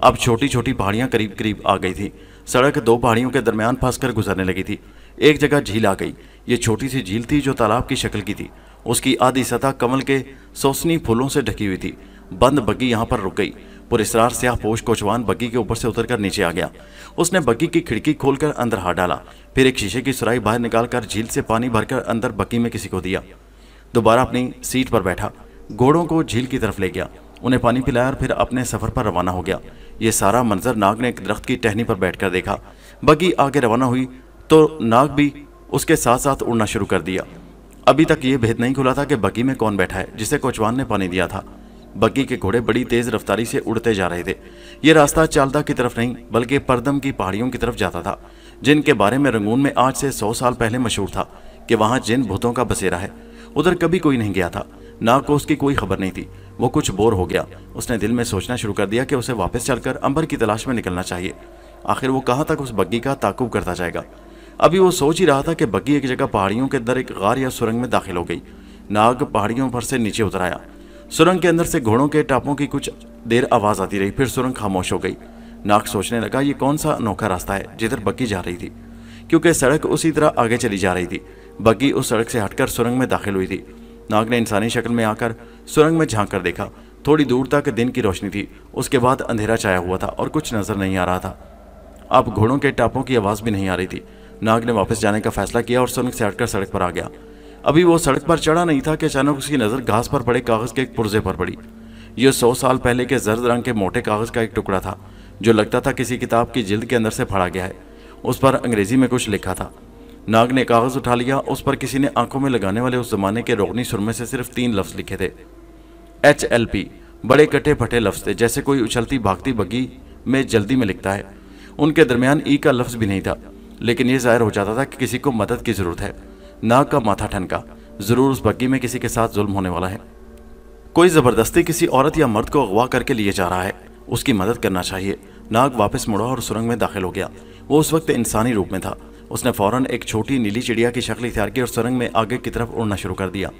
अब छोटी छोटी पहाड़ियां करीब करीब आ गई थी। सड़क 2 पहाड़ियों के दरमियान फंसकर गुजरने लगी थी। एक जगह झील आ गई। ये छोटी सी झील थी जो तालाब की शक्ल की थी। उसकी आधी सतह कमल के सोसनी फूलों से ढकी हुई थी। बंद बग्गी यहाँ पर रुक गई। पुरस्रार स्याह पोश कोचवान बग्गी के ऊपर से उतरकर नीचे आ गया। उसने बग्गी की खिड़की खोलकर अंदर हाथ डाला, फिर एक शीशे की सुराही बाहर निकालकर झील से पानी भरकर अंदर बग्गी में किसी को दिया। दोबारा अपनी सीट पर बैठा, घोड़ों को झील की तरफ ले गया, उन्हें पानी पिलाया और फिर अपने सफर पर रवाना हो गया। ये सारा मंजर नाग ने एक दरख्त की टहनी पर बैठकर देखा। बग्गी आगे रवाना हुई तो नाग भी उसके साथ साथ उड़ना शुरू कर दिया। अभी तक ये भेद नहीं खुला था कि बग्गी में कौन बैठा है जिसे कोचवान ने पानी दिया था। बग्गी के घोड़े बड़ी तेज रफ्तारी से उड़ते जा रहे थे। ये रास्ता चालदा की तरफ नहीं बल्कि परदम की पहाड़ियों की तरफ जाता था, जिनके बारे में रंगून में आज से 100 साल पहले मशहूर था कि वहाँ जिन भूतों का बसेरा है। उधर कभी कोई नहीं गया था। नाग को उसकी कोई खबर नहीं थी। वो कुछ बोर हो गया। उसने दिल में सोचना शुरू कर दिया कि उसे वापस चलकर अंबर की तलाश में निकलना चाहिए। आखिर वो कहाँ तक उस बग्गी का ताकुब करता जाएगा। अभी वो सोच ही रहा था कि बग्गी एक जगह पहाड़ियों के अंदर एक गार या सुरंग में दाखिल हो गई। नाग पहाड़ियों पर से नीचे उतर आया। सुरंग के अंदर से घोड़ों के टापों की कुछ देर आवाज आती रही, फिर सुरंग खामोश हो गई। नाग सोचने लगा ये कौन सा अनोखा रास्ता है जिधर बग्गी जा रही थी, क्योंकि सड़क उसी तरह आगे चली जा रही थी। बग्गी उस सड़क से हटकर सुरंग में दाखिल हुई थी। नाग ने इंसानी शक्ल में आकर सुरंग में झांक कर देखा। थोड़ी दूर तक दिन की रोशनी थी, उसके बाद अंधेरा छाया हुआ था और कुछ नजर नहीं आ रहा था। अब घोड़ों के टापों की आवाज भी नहीं आ रही थी। नाग ने वापस जाने का फैसला किया और सुरंग से हटकर सड़क पर आ गया। अभी वो सड़क पर चढ़ा नहीं था कि अचानक उसकी नजर घास पर पड़े कागज के एक पुर्जे पर पड़ी। यह 100 साल पहले के जर्द रंग के मोटे कागज का एक टुकड़ा था जो लगता था किसी किताब की जिल्द के अंदर से फाड़ा गया है। उस पर अंग्रेजी में कुछ लिखा था। नाग ने कागज उठा लिया। उस पर किसी ने आंखों में लगाने वाले उस जमाने के रोगनी सुरमे से सिर्फ 3 लफ्ज लिखे थे, HLP। बड़े कटे फटे लफ्ज थे, जैसे कोई उछलती भागती बग्गी में जल्दी में लिखता है। उनके दरमियान ई का लफ्ज भी नहीं था, लेकिन यह जाहिर हो जाता था कि किसी को मदद की जरूरत है। नाग का माथा ठनका। जरूर उस बग्गी में किसी के साथ जुल्म होने वाला है। कोई जबरदस्ती किसी औरत या मर्द को अगवा करके लिए जा रहा है। उसकी मदद करना चाहिए। नाग वापस मुड़ा और सुरंग में दाखिल हो गया। वो उस वक्त इंसानी रूप में था। उसने फौरन एक छोटी नीली चिड़िया की शक्ल इख्तियार की और सुरंग में आगे की तरफ उड़ना शुरू कर दिया।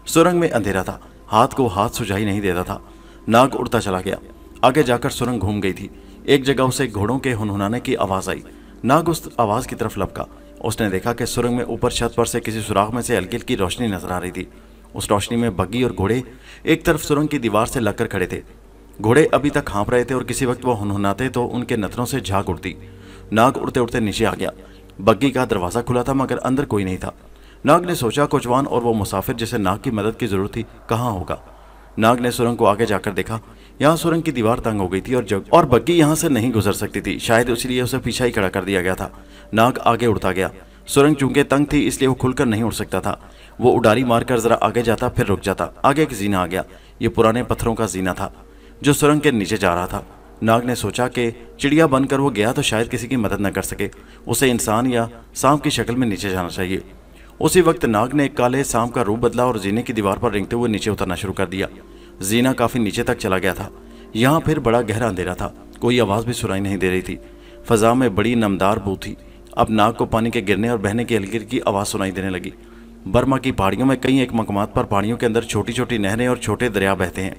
सुरंग में अंधेरा था, हाथ को हाथ सुझाई नहीं देता था। नाग उड़ता चला गया। आगे जाकर सुरंग घूम गई थी। एक जगह उसे घोड़ों के हुनहुनाने की आवाज आई। नाग उस आवाज की तरफ लपका। उसने देखा कि सुरंग में ऊपर छत पर से किसी सुराख में से हल्की हल्की रोशनी नजर आ रही थी। उस रोशनी में बग्गी और घोड़े एक तरफ सुरंग की दीवार से लगकर खड़े थे। घोड़े अभी तक हाँप रहे थे और किसी वक्त वो हुनहुनाते तो उनके नथनों से झाग उड़ती। नाग उड़ते उड़ते नीचे आ गया। बग्गी का दरवाजा खुला था मगर अंदर कोई नहीं था। नाग ने सोचा कोचवान और वो मुसाफिर जिसे नाग की मदद की जरूरत थी कहाँ होगा। नाग ने सुरंग को आगे जाकर देखा। यहाँ सुरंग की दीवार तंग हो गई थी और बग्गी यहाँ से नहीं गुजर सकती थी। शायद इसलिए उसे पीछा ही खड़ा कर दिया गया था। नाग आगे उड़ता गया। सुरंग चूंकि तंग थी इसलिए वो खुलकर नहीं उड़ सकता था। वो उडारी मारकर जरा आगे जाता, फिर रुक जाता। आगे एक जीना आ गया। ये पुराने पत्थरों का जीना था जो सुरंग के नीचे जा रहा था। नाग ने सोचा कि चिड़िया बनकर वो गया तो शायद किसी की मदद न कर सके, उसे इंसान या सांप की शक्ल में नीचे जाना चाहिए। उसी वक्त नाग ने एक काले सांप का रूप बदला और जीने की दीवार पर रेंगते हुए नीचे उतरना शुरू कर दिया। जीना काफी नीचे तक चला गया था। यहाँ फिर बड़ा गहरा अंधेरा था। कोई आवाज भी सुनाई नहीं दे रही थी। फजा में बड़ी नमदार बू थी। अब नाग को पानी के गिरने और बहने की हल्की की आवाज सुनाई देने लगी। बर्मा की पहाड़ियों में कई एक मकामात पर पहाड़ियों के अंदर छोटी छोटी नहरें और छोटे दरिया बहते हैं।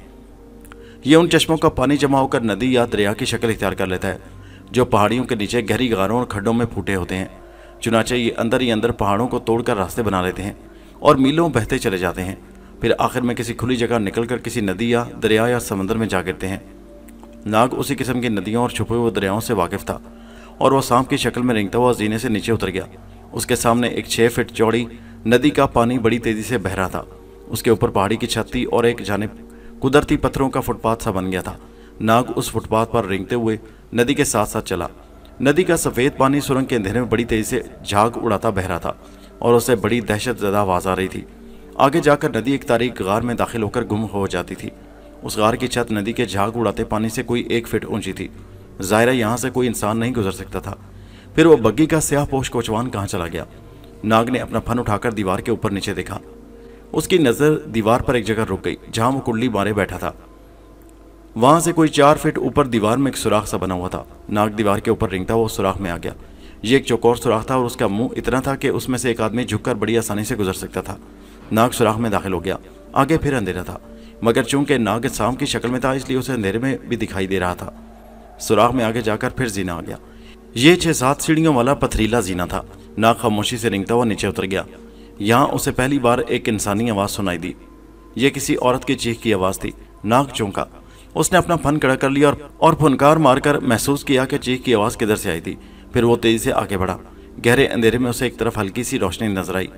ये उन चश्मों का पानी जमा होकर नदी या दरिया की शक्ल इख्तियार कर लेता है जो पहाड़ियों के नीचे गहरी गारों और खड्डों में फूटे होते हैं। चुनाचे ये अंदर ही अंदर पहाड़ों को तोड़कर रास्ते बना लेते हैं और मीलों बहते चले जाते हैं। फिर आखिर में किसी खुली जगह निकलकर किसी नदी या दरिया या समंदर में जा गिरते हैं। नाग उसी किस्म की नदियों और छुपे हुए दरियाओं से वाकिफ था और वह सांप की शक्ल में रेंगता हुआ जीने से नीचे उतर गया। उसके सामने एक 6 फीट चौड़ी नदी का पानी बड़ी तेजी से बह रहा था। उसके ऊपर पहाड़ी की छत थी और एक जानिब कुदरती पत्थरों का फुटपाथ सा बन गया था। नाग उस फुटपाथ पर रेंगते हुए नदी के साथ साथ चला। नदी का सफ़ेद पानी सुरंग के अंधेरे में बड़ी तेजी से झाग उड़ाता बह रहा था और उसे बड़ी दहशत ज़दा आवाज़ आ रही थी। आगे जाकर नदी एक तारीक गार में दाखिल होकर गुम हो जाती थी। उस गार की छत नदी के झाग उड़ाते पानी से कोई 1 फीट ऊंची थी। ज़ाहिर है यहाँ से कोई इंसान नहीं गुजर सकता था। फिर वो बग्गी का स्याह पोश कोचवान कहाँ चला गया? नाग ने अपना फन उठाकर दीवार के ऊपर नीचे देखा। उसकी नज़र दीवार पर एक जगह रुक गई जहाँ वो कुंडली मारे बैठा था। वहां से कोई 4 फीट ऊपर दीवार में एक सुराख सा बना हुआ था। नाग दीवार के ऊपर रेंगता हुआ उस सुराख में आ गया। ये एक चौकोर सुराख था और उसका मुंह इतना था कि उसमें से एक आदमी झुककर बड़ी आसानी से गुजर सकता था। नाग सुराख में दाखिल हो गया। आगे फिर अंधेरा था, मगर चूंकि नाग सांप की शक्ल में था इसलिए उसे अंधेरे में भी दिखाई दे रहा था। सुराख में आगे जाकर फिर जीना आ गया। ये 6-7 सीढ़ियों वाला पथरीला जीना था। नाग खामोशी से रेंगता हुआ नीचे उतर गया। यहाँ उसे पहली बार एक इंसानी आवाज़ सुनाई दी। यह किसी औरत की चीख की आवाज़ थी। नाग चौंका। उसने अपना फन खड़ा कर लिया और फुनकार मारकर महसूस किया कि चीख की आवाज़ किधर से आई थी। फिर वो तेज़ी से आगे बढ़ा। गहरे अंधेरे में उसे एक तरफ हल्की सी रोशनी नजर आई।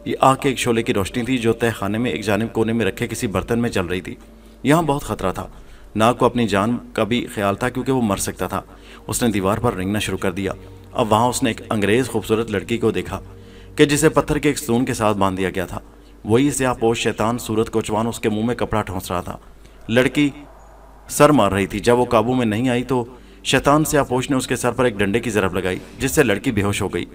ये आग के एक शोले की रोशनी थी जो तह खाने में एक जानिब कोने में रखे किसी बर्तन में जल रही थी। यहाँ बहुत खतरा था। नाग को अपनी जान का भी ख्याल था क्योंकि वो मर सकता था। उसने दीवार पर रेंगना शुरू कर दिया। अब वहाँ उसने एक अंग्रेज़ खूबसूरत लड़की को देखा कि जिसे पत्थर के एक स्तून के साथ बांध दिया गया था। वही स्याहपोश शैतान सूरत कोचवान उसके मुंह में कपड़ा ठोंस रहा था। लड़की सर मार रही थी। जब वो काबू में नहीं आई तो शैतान स्याहपोश ने उसके सर पर एक डंडे की ज़रब लगाई जिससे लड़की बेहोश हो गई।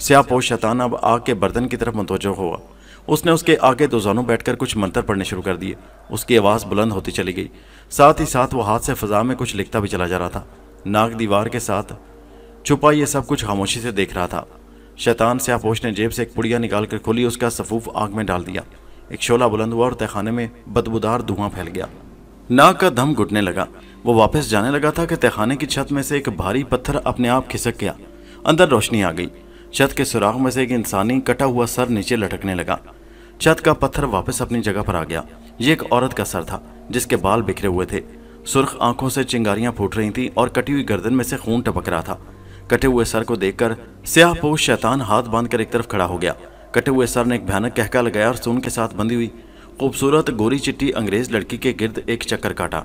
स्याहपोश शैतान अब आग के बर्तन की तरफ मुतवज्जो हुआ। उसने उसके आगे दोजानों बैठकर कुछ मंत्र पढ़ने शुरू कर दिए। उसकी आवाज़ बुलंद होती चली गई। साथ ही साथ वो हाथ से फ़ज़ा में कुछ लिखता भी चला जा रहा था। नाग दीवार के साथ छुपा ये सब कुछ खामोशी से देख रहा था। शैतान स्याहपोश ने जेब से एक पुड़िया निकाल कर खोली, उसका सफूफ आग में डाल दिया। एक शोला बुलंद हुआ और तहखाने में बदबूदार धुआं फैल गया। नाग का दम घुटने लगा। वो वापस जाने लगा था कि तहखाने की छत में से एक भारी पत्थर अपने आप खिसक गया। अंदर रोशनी आ गई। छत के सुराख में से एक इंसानी कटा हुआ सर नीचे लटकने लगा। छत का पत्थर वापस अपनी जगह पर आ गया। ये एक औरत का सर था जिसके बाल बिखरे हुए थे। सुर्ख आंखों से चिंगारियां फूट रही थीं और कटी हुई गर्दन में से खून टपक रहा था। कटे हुए सर को देखकर स्याहपोश शैतान हाथ बांधकर एक तरफ खड़ा हो गया। कटे हुए सर ने एक भयानक कहका लगाया और सून के साथ बंधी हुई खूबसूरत गोरी चिट्टी अंग्रेज लड़की के गिर्द एक चक्कर काटा।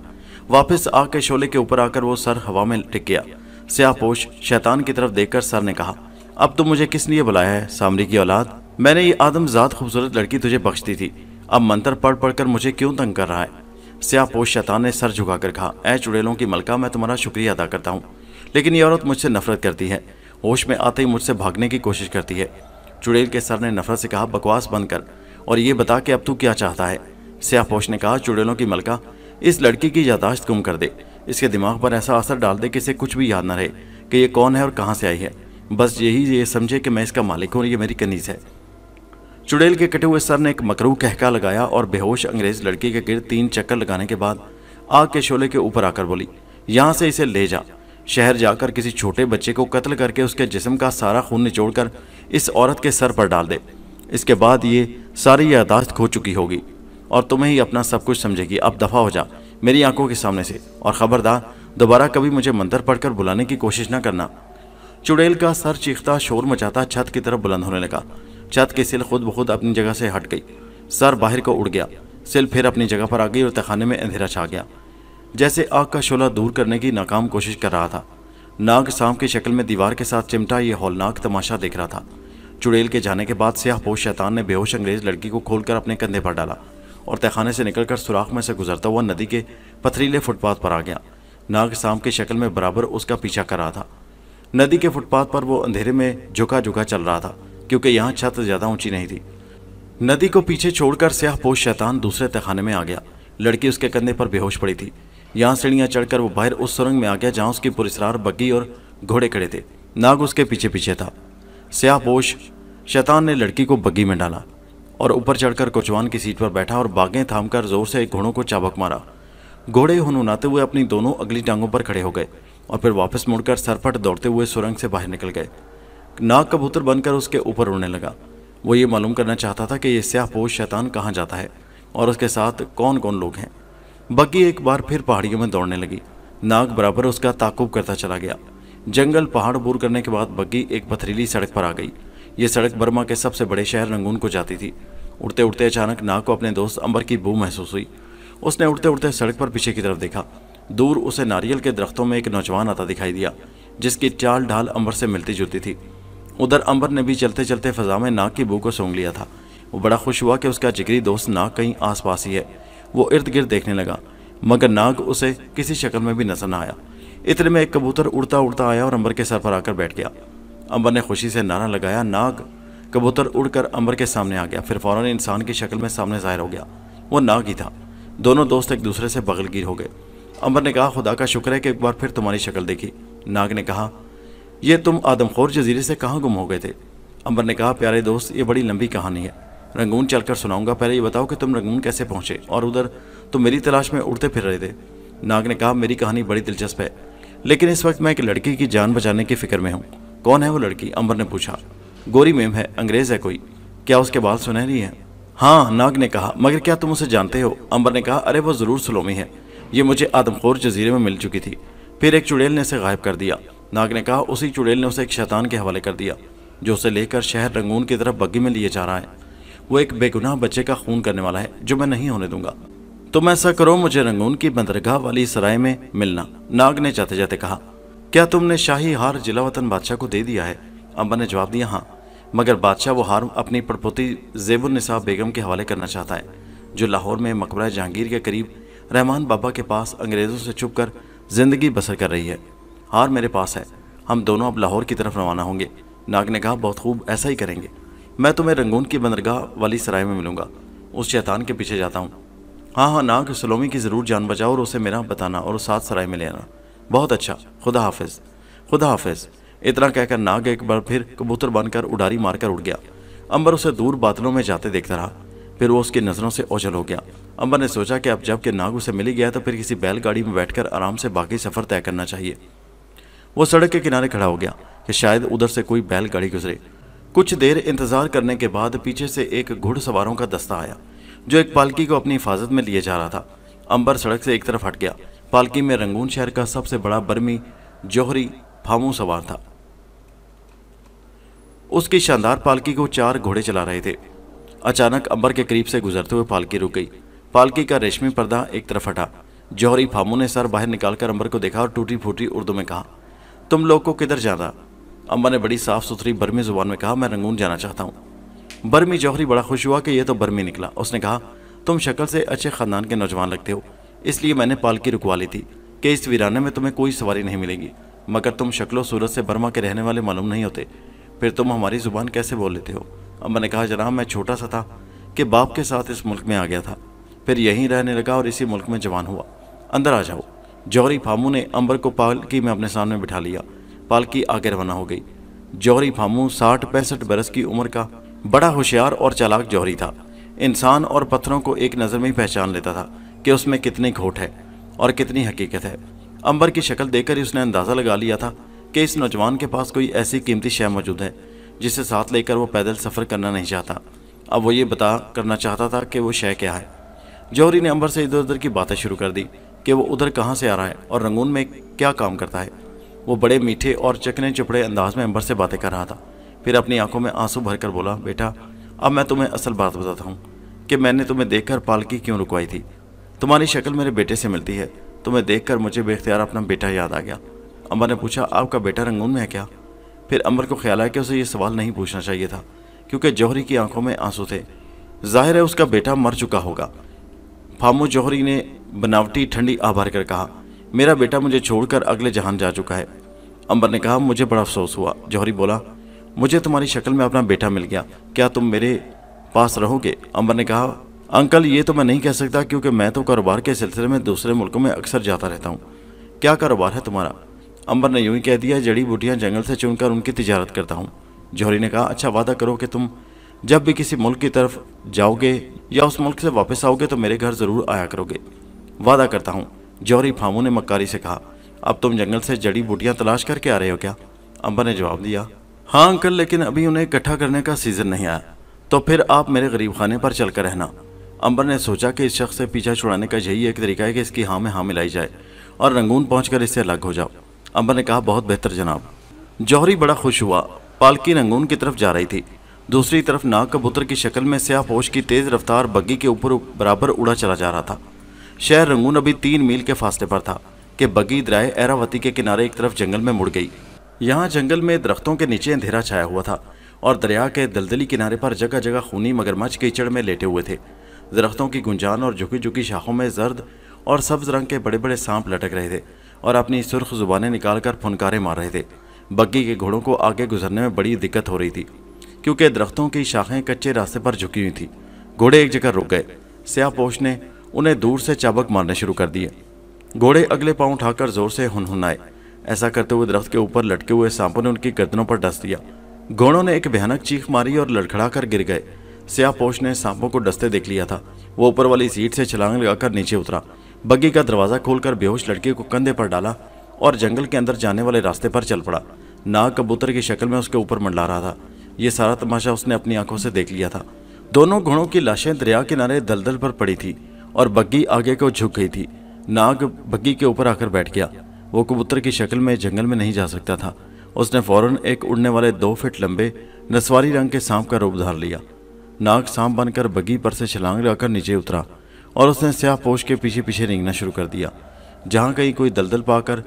वापस आग के शोले के ऊपर आकर वो सर हवा में टिक गया। स्याहपोश शैतान की तरफ देखकर सर ने कहा, अब तो मुझे किस लिए बुलाया है सामरी की औलाद? मैंने ये आदमजात खूबसूरत लड़की तुझे बख्श दी थी, अब मंत्र पढ़ पढ़ कर मुझे क्यों तंग कर रहा है? स्याहपोश शैतान ने सर झुकाकर कहा, ऐ चुड़ैलों की मलका, मैं तुम्हारा शुक्रिया अदा करता हूँ, लेकिन ये औरत मुझसे नफरत करती है। होश में आते ही मुझसे भागने की कोशिश करती है। चुड़ैल के सर ने नफरत से कहा, बकवास बंद कर और ये बता कि अब तू क्या चाहता है? स्याहपोश ने कहा, चुड़ैलों की मलका, इस लड़की की यादाश्त गुम कर दे। इसके दिमाग पर ऐसा असर डाल दे कि इसे कुछ भी याद न रहे कि ये कौन है और कहाँ से आई है। बस ये समझे कि मैं इसका मालिक हूँ और ये मेरी कनीज है। चुड़ैल के कटे हुए सर ने एक मकरूह कहका लगाया और बेहोश अंग्रेज लड़की के गिर्द 3 चक्कर लगाने के बाद आग के शोले के ऊपर आकर बोली, यहाँ से इसे ले जा। शहर जाकर किसी छोटे बच्चे को कत्ल करके उसके जिस्म का सारा खून निचोड़कर इस औरत के सर पर डाल दे। इसके बाद ये सारी यादाश्त खो चुकी होगी और तुम्हें ही अपना सब कुछ समझेगी। अब दफ़ा हो जा मेरी आंखों के सामने से, और ख़बरदार दोबारा कभी मुझे मंत्र पढ़कर बुलाने की कोशिश न करना। चुड़ैल का सर चीखता शोर मचाता छत की तरफ बुलंद होने लगा। छत की सिल खुद ब खुद अपनी जगह से हट गई। सर बाहर को उड़ गया। सिल फिर अपनी जगह पर आ गई और तहखाने में अंधेरा छा गया। जैसे आग का शोला दूर करने की नाकाम कोशिश कर रहा था। नाग सांप की शक्ल में दीवार के साथ चिमटा ये हौलनाक तमाशा देख रहा था। चुड़ैल के जाने के बाद स्याहपोश शैतान ने बेहोश अंग्रेज लड़की को खोलकर अपने कंधे पर डाला और तहखाने से निकलकर सुराख में से गुजरता हुआ नदी के पथरीले फुटपाथ पर आ गया। नाग सांप की शक्ल में बराबर उसका पीछा कर रहा था। नदी के फुटपाथ पर वो अंधेरे में झुका झुका चल रहा था, क्योंकि यहाँ छत ज्यादा ऊंची नहीं थी। नदी को पीछे छोड़कर स्याहपोश शैतान दूसरे तहखाने में आ गया। लड़की उसके कंधे पर बेहोश पड़ी थी। यहाँ सीढ़ियाँ चढ़कर वो बाहर उस सुरंग में आ गया जहाँ उसकी पुरस्कार बग्गी और घोड़े खड़े थे। नाग उसके पीछे पीछे था। स्याहपोश शैतान ने लड़की को बग्गी में डाला और ऊपर चढ़कर कोचवान की सीट पर बैठा और बागें थामकर जोर से घोड़ों को चाबक मारा। घोड़े हुनहुनाते हुए अपनी दोनों अगली टांगों पर खड़े हो गए और फिर वापस मुड़कर सरपट दौड़ते हुए सुरंग से बाहर निकल गए। नाग कबूतर बनकर उसके ऊपर उड़ने लगा। वो ये मालूम करना चाहता था कि ये स्याहपोश शैतान कहाँ जाता है और उसके साथ कौन कौन लोग हैं। बग्गी एक बार फिर पहाड़ियों में दौड़ने लगी। नाग बराबर उसका ताकुब करता चला गया। जंगल पहाड़ अबूर करने के बाद बग्गी एक पथरीली सड़क पर आ गई। ये सड़क बर्मा के सबसे बड़े शहर रंगून को जाती थी। उड़ते उड़ते अचानक नाग को अपने दोस्त अंबर की बू महसूस हुई। उसने उड़ते उड़ते सड़क पर पीछे की तरफ देखा। दूर उसे नारियल के दरख्तों में एक नौजवान आता दिखाई दिया, जिसकी चाल ढाल अंबर से मिलती जुलती थी। उधर अंबर ने भी चलते चलते फजा में नाग की बू को सूंघ लिया था। वो बड़ा खुश हुआ कि उसका जिगरी दोस्त नाग कहीं आसपास ही है। वो इर्द गिर्द देखने लगा, मगर नाग उसे किसी शक्ल में भी नजर न आया। इतने में एक कबूतर उड़ता उड़ता आया और अंबर के सर पर आकर बैठ गया। अंबर ने खुशी से नारा लगाया। नाग कबूतर उड़कर अंबर के सामने आ गया, फिर फौरन इंसान की शक्ल में सामने जाहिर हो गया। वो नाग ही था। दोनों दोस्त एक दूसरे से बगलगीर हो गए। अंबर ने कहा, खुदा का शुक्र है कि एक बार फिर तुम्हारी शक्ल देखी। नाग ने कहा, यह तुम आदमखोर जजीरे से कहाँ गुम हो गए थे? अंबर ने कहा, प्यारे दोस्त, ये बड़ी लंबी कहानी है, रंगून चलकर सुनाऊंगा। पहले ये बताओ कि तुम रंगून कैसे पहुंचे और उधर तुम मेरी तलाश में उड़ते फिर रहे थे। नाग ने कहा, मेरी कहानी बड़ी दिलचस्प है, लेकिन इस वक्त मैं एक लड़की की जान बचाने की फिक्र में हूँ। कौन है वो लड़की? अंबर ने पूछा। गोरी मेम है, अंग्रेज है कोई। क्या उसके बाल सुनहरी हैं? हाँ, नाग ने कहा, मगर क्या तुम उसे जानते हो? अंबर ने कहा, अरे वो जरूर सलोमी है, ये मुझे आदमखोर जजीरे में मिल चुकी थी, फिर एक चुड़ैल ने इसे गायब कर दिया। नाग ने कहा, उसी चुड़ैल ने उसे एक शैतान के हवाले कर दिया, जो उसे लेकर शहर रंगून की तरफ बग्गी में लिए जा रहा है। वो एक बेगुनाह बच्चे का खून करने वाला है, जो मैं नहीं होने दूंगा। तुम ऐसा करो, मुझे रंगून की बंदरगाह वाली सराय में मिलना। नाग ने जाते जाते कहा, क्या तुमने शाही हार जिलावतन बादशाह को दे दिया है? अंबर ने जवाब दिया, हाँ, मगर बादशाह वो हार अपनी पड़पोती ज़ेबुन्निसा बेगम के हवाले करना चाहता है, जो लाहौर में मकबरा जहांगीर के करीब रहमान बाबा के पास अंग्रेज़ों से छुप कर जिंदगी बसर कर रही है। हार मेरे पास है, हम दोनों अब लाहौर की तरफ रवाना होंगे। नाग ने कहा, बहुत खूब, ऐसा ही करेंगे। मैं तुम्हें रंगून की बंदरगाह वाली सराय में मिलूंगा, उस शैतान के पीछे जाता हूँ। हाँ हाँ नाग, सलोमी की ज़रूर जान बचाओ और उसे मेरा बताना और उस साथ सराय में ले आना। बहुत अच्छा, खुदा हाफिज। खुदा हाफिज। इतना कहकर नाग एक बार फिर कबूतर बनकर उड़ारी मारकर उड़ गया। अंबर उसे दूर बादलों में जाते देखता रहा, फिर वो उसकी नज़रों से ओझल हो गया। अंबर ने सोचा कि अब जब कि नाग उसे मिल गया तो फिर किसी बैलगाड़ी में बैठकर आराम से बाकी सफ़र तय करना चाहिए। वो सड़क के किनारे खड़ा हो गया कि शायद उधर से कोई बैलगाड़ी गुजरे। कुछ देर इंतजार करने के बाद पीछे से एक घुड़सवारों का दस्ता आया, जो एक पालकी को अपनी हिफाजत में लिए जा रहा था। अंबर सड़क से एक तरफ हट गया। पालकी में रंगून शहर का सबसे बड़ा बर्मी जौहरी फामू सवार था। उसकी शानदार पालकी को 4 घोड़े चला रहे थे। अचानक अंबर के करीब से गुजरते हुए पालकी रुक गई। पालकी का रेशमी पर्दा एक तरफ हटा। जौहरी फामू ने सर बाहर निकालकर अंबर को देखा और टूटी फूटी उर्दू में कहा, तुम लोग को किधर जाना? अंबर ने बड़ी साफ सुथरी बर्मी जुबान में कहा, मैं रंगून जाना चाहता हूँ। बर्मी जौहरी बड़ा खुश हुआ कि यह तो बर्मी निकला। उसने कहा, तुम शक्ल से अच्छे खानदान के नौजवान लगते हो, इसलिए मैंने पालकी रुकवा ली थी कि इस वीराने में तुम्हें कोई सवारी नहीं मिलेगी, मगर तुम शक्लो सूरत से बर्मा के रहने वाले मालूम नहीं होते, फिर तुम हमारी जुबान कैसे बोल लेते हो? अंबर ने कहा, जनाब, मैं छोटा सा था कि बाप के साथ इस मुल्क में आ गया था, फिर यहीं रहने लगा और इसी मुल्क में जवान हुआ। अंदर आ जाओ। जौहरी फामू ने अंबर को पालकी में अपने सामने बिठा लिया। पालकी आगे रवाना हो गई। जौहरी फामू 60-65 बरस की उम्र का बड़ा होशियार और चालाक जौहरी था। इंसान और पत्थरों को एक नज़र में ही पहचान लेता था कि उसमें कितनी खोट है और कितनी हकीकत है। अंबर की शक्ल देखकर ही उसने अंदाज़ा लगा लिया था कि इस नौजवान के पास कोई ऐसी कीमती शय मौजूद है जिसे साथ लेकर वो पैदल सफ़र करना नहीं चाहता। अब वो ये बता करना चाहता था कि वो शय क्या है। जौहरी ने अंबर से इधर उधर की बातें शुरू कर दी कि वो उधर कहाँ से आ रहा है और रंगून में क्या काम करता है। वो बड़े मीठे और चकने चुपड़े अंदाज में अंबर से बातें कर रहा था। फिर अपनी आंखों में आंसू भरकर बोला, बेटा, अब मैं तुम्हें असल बात बताता हूँ कि मैंने तुम्हें देखकर पालकी क्यों रुकवाई थी। तुम्हारी शक्ल मेरे बेटे से मिलती है, तुम्हें देखकर मुझे बेख्तियार अपना बेटा याद आ गया। अंबर ने पूछा, आपका बेटा रंगून में है क्या? फिर अंबर को ख्याल आया कि उसे ये सवाल नहीं पूछना चाहिए था, क्योंकि जौहरी की आंखों में आंसू थे। जाहिर है उसका बेटा मर चुका होगा। फामू जौहरी ने बनावटी ठंडी आह भर कर कहा, मेरा बेटा मुझे छोड़कर अगले जहान जा चुका है। अंबर ने कहा, मुझे बड़ा अफसोस हुआ। जौहरी बोला, मुझे तुम्हारी शक्ल में अपना बेटा मिल गया, क्या तुम मेरे पास रहोगे? अंबर ने कहा, अंकल ये तो मैं नहीं कह सकता, क्योंकि मैं तो कारोबार के सिलसिले में दूसरे मुल्कों में अक्सर जाता रहता हूँ। क्या कारोबार है तुम्हारा? अंबर ने यूं ही कह दिया, जड़ी बूटियाँ जंगल से चुनकर उनकी तिजारत करता हूँ। जौहरी ने कहा, अच्छा वादा करो कि तुम जब भी किसी मुल्क की तरफ जाओगे या उस मुल्क से वापस आओगे तो मेरे घर ज़रूर आया करोगे। वादा करता हूँ। जौहरी फामू ने मक्कारी से कहा, अब तुम जंगल से जड़ी बूटियाँ तलाश करके आ रहे हो क्या? अंबर ने जवाब दिया, हाँ अंकल, लेकिन अभी उन्हें इकट्ठा करने का सीज़न नहीं आया। तो फिर आप मेरे गरीब खाने पर चल कर रहना। अंबर ने सोचा कि इस शख्स से पीछा छुड़ाने का यही एक तरीका है कि इसकी हाँ में हाँ मिलाई जाए और रंगून पहुंचकर इससे अलग हो जाओ। अंबर ने कहा, बहुत बेहतर जनाब। जौहरी बड़ा खुश हुआ। पालकी रंगून की तरफ जा रही थी। दूसरी तरफ नाग कबूतर की शक्ल में स्याहपोश की तेज़ रफ्तार बग्गी के ऊपर बराबर उड़ा चला जा रहा था। शहर रंगून अभी 3 मील के फासले पर था कि बग्गी दरियाए एरावती के किनारे एक तरफ जंगल में मुड़ गई। यहाँ जंगल में दरख्तों के नीचे अंधेरा छाया हुआ था और दरिया के दलदली किनारे पर जगह जगह खूनी मगरमच्छ कीचड़ में लेटे हुए थे। दरख्तों की गुंजान और झुकी झुकी शाखों में जर्द और सब्ज रंग के बड़े बड़े सांप लटक रहे थे और अपनी सुर्ख जुबानें निकालकर फुनकारे मार रहे थे। बग्गी के घोड़ों को आगे गुजरने में बड़ी दिक्कत हो रही थी, क्योंकि दरख्तों की शाखें कच्चे रास्ते पर झुकी हुई थी। घोड़े एक जगह रुक गए। स्याहपोश ने उन्हें दूर से चाबक मारने शुरू कर दिए। घोड़े अगले पांव उठाकर जोर से हुनहुनाए। ऐसा करते हुए दरख्त के ऊपर लटके हुए सांपों ने उनकी गर्दनों पर डस दिया। घोड़ों ने एक भयानक चीख मारी और लड़खड़ा कर गिर गए। स्याहपोश ने सांपों को डसते देख लिया था। वो ऊपर वाली सीट से छलांग लगाकर नीचे उतरा, बग्गी का दरवाज़ा खोलकर बेहोश लड़के को कंधे पर डाला और जंगल के अंदर जाने वाले रास्ते पर चल पड़ा। नाग कबूतर की शक्ल में उसके ऊपर मंडला रहा था। ये सारा तमाशा उसने अपनी आंखों से देख लिया था। दोनों घोड़ों की लाशें दरिया किनारे दलदल पर पड़ी थी और बग्गी आगे को झुक गई थी। नाग बग्गी के ऊपर आकर बैठ गया। वो कबूतर की शक्ल में जंगल में नहीं जा सकता था। उसने फौरन एक उड़ने वाले 2 फीट लंबे नस्वारी रंग के सांप का रूप धार लिया। नाग सांप बनकर बग्गी पर से छलांग लगाकर नीचे उतरा और उसने स्याहपोश के पीछे पीछे रेंगना शुरू कर दिया। जहाँ कहीं कोई दलदल पाकर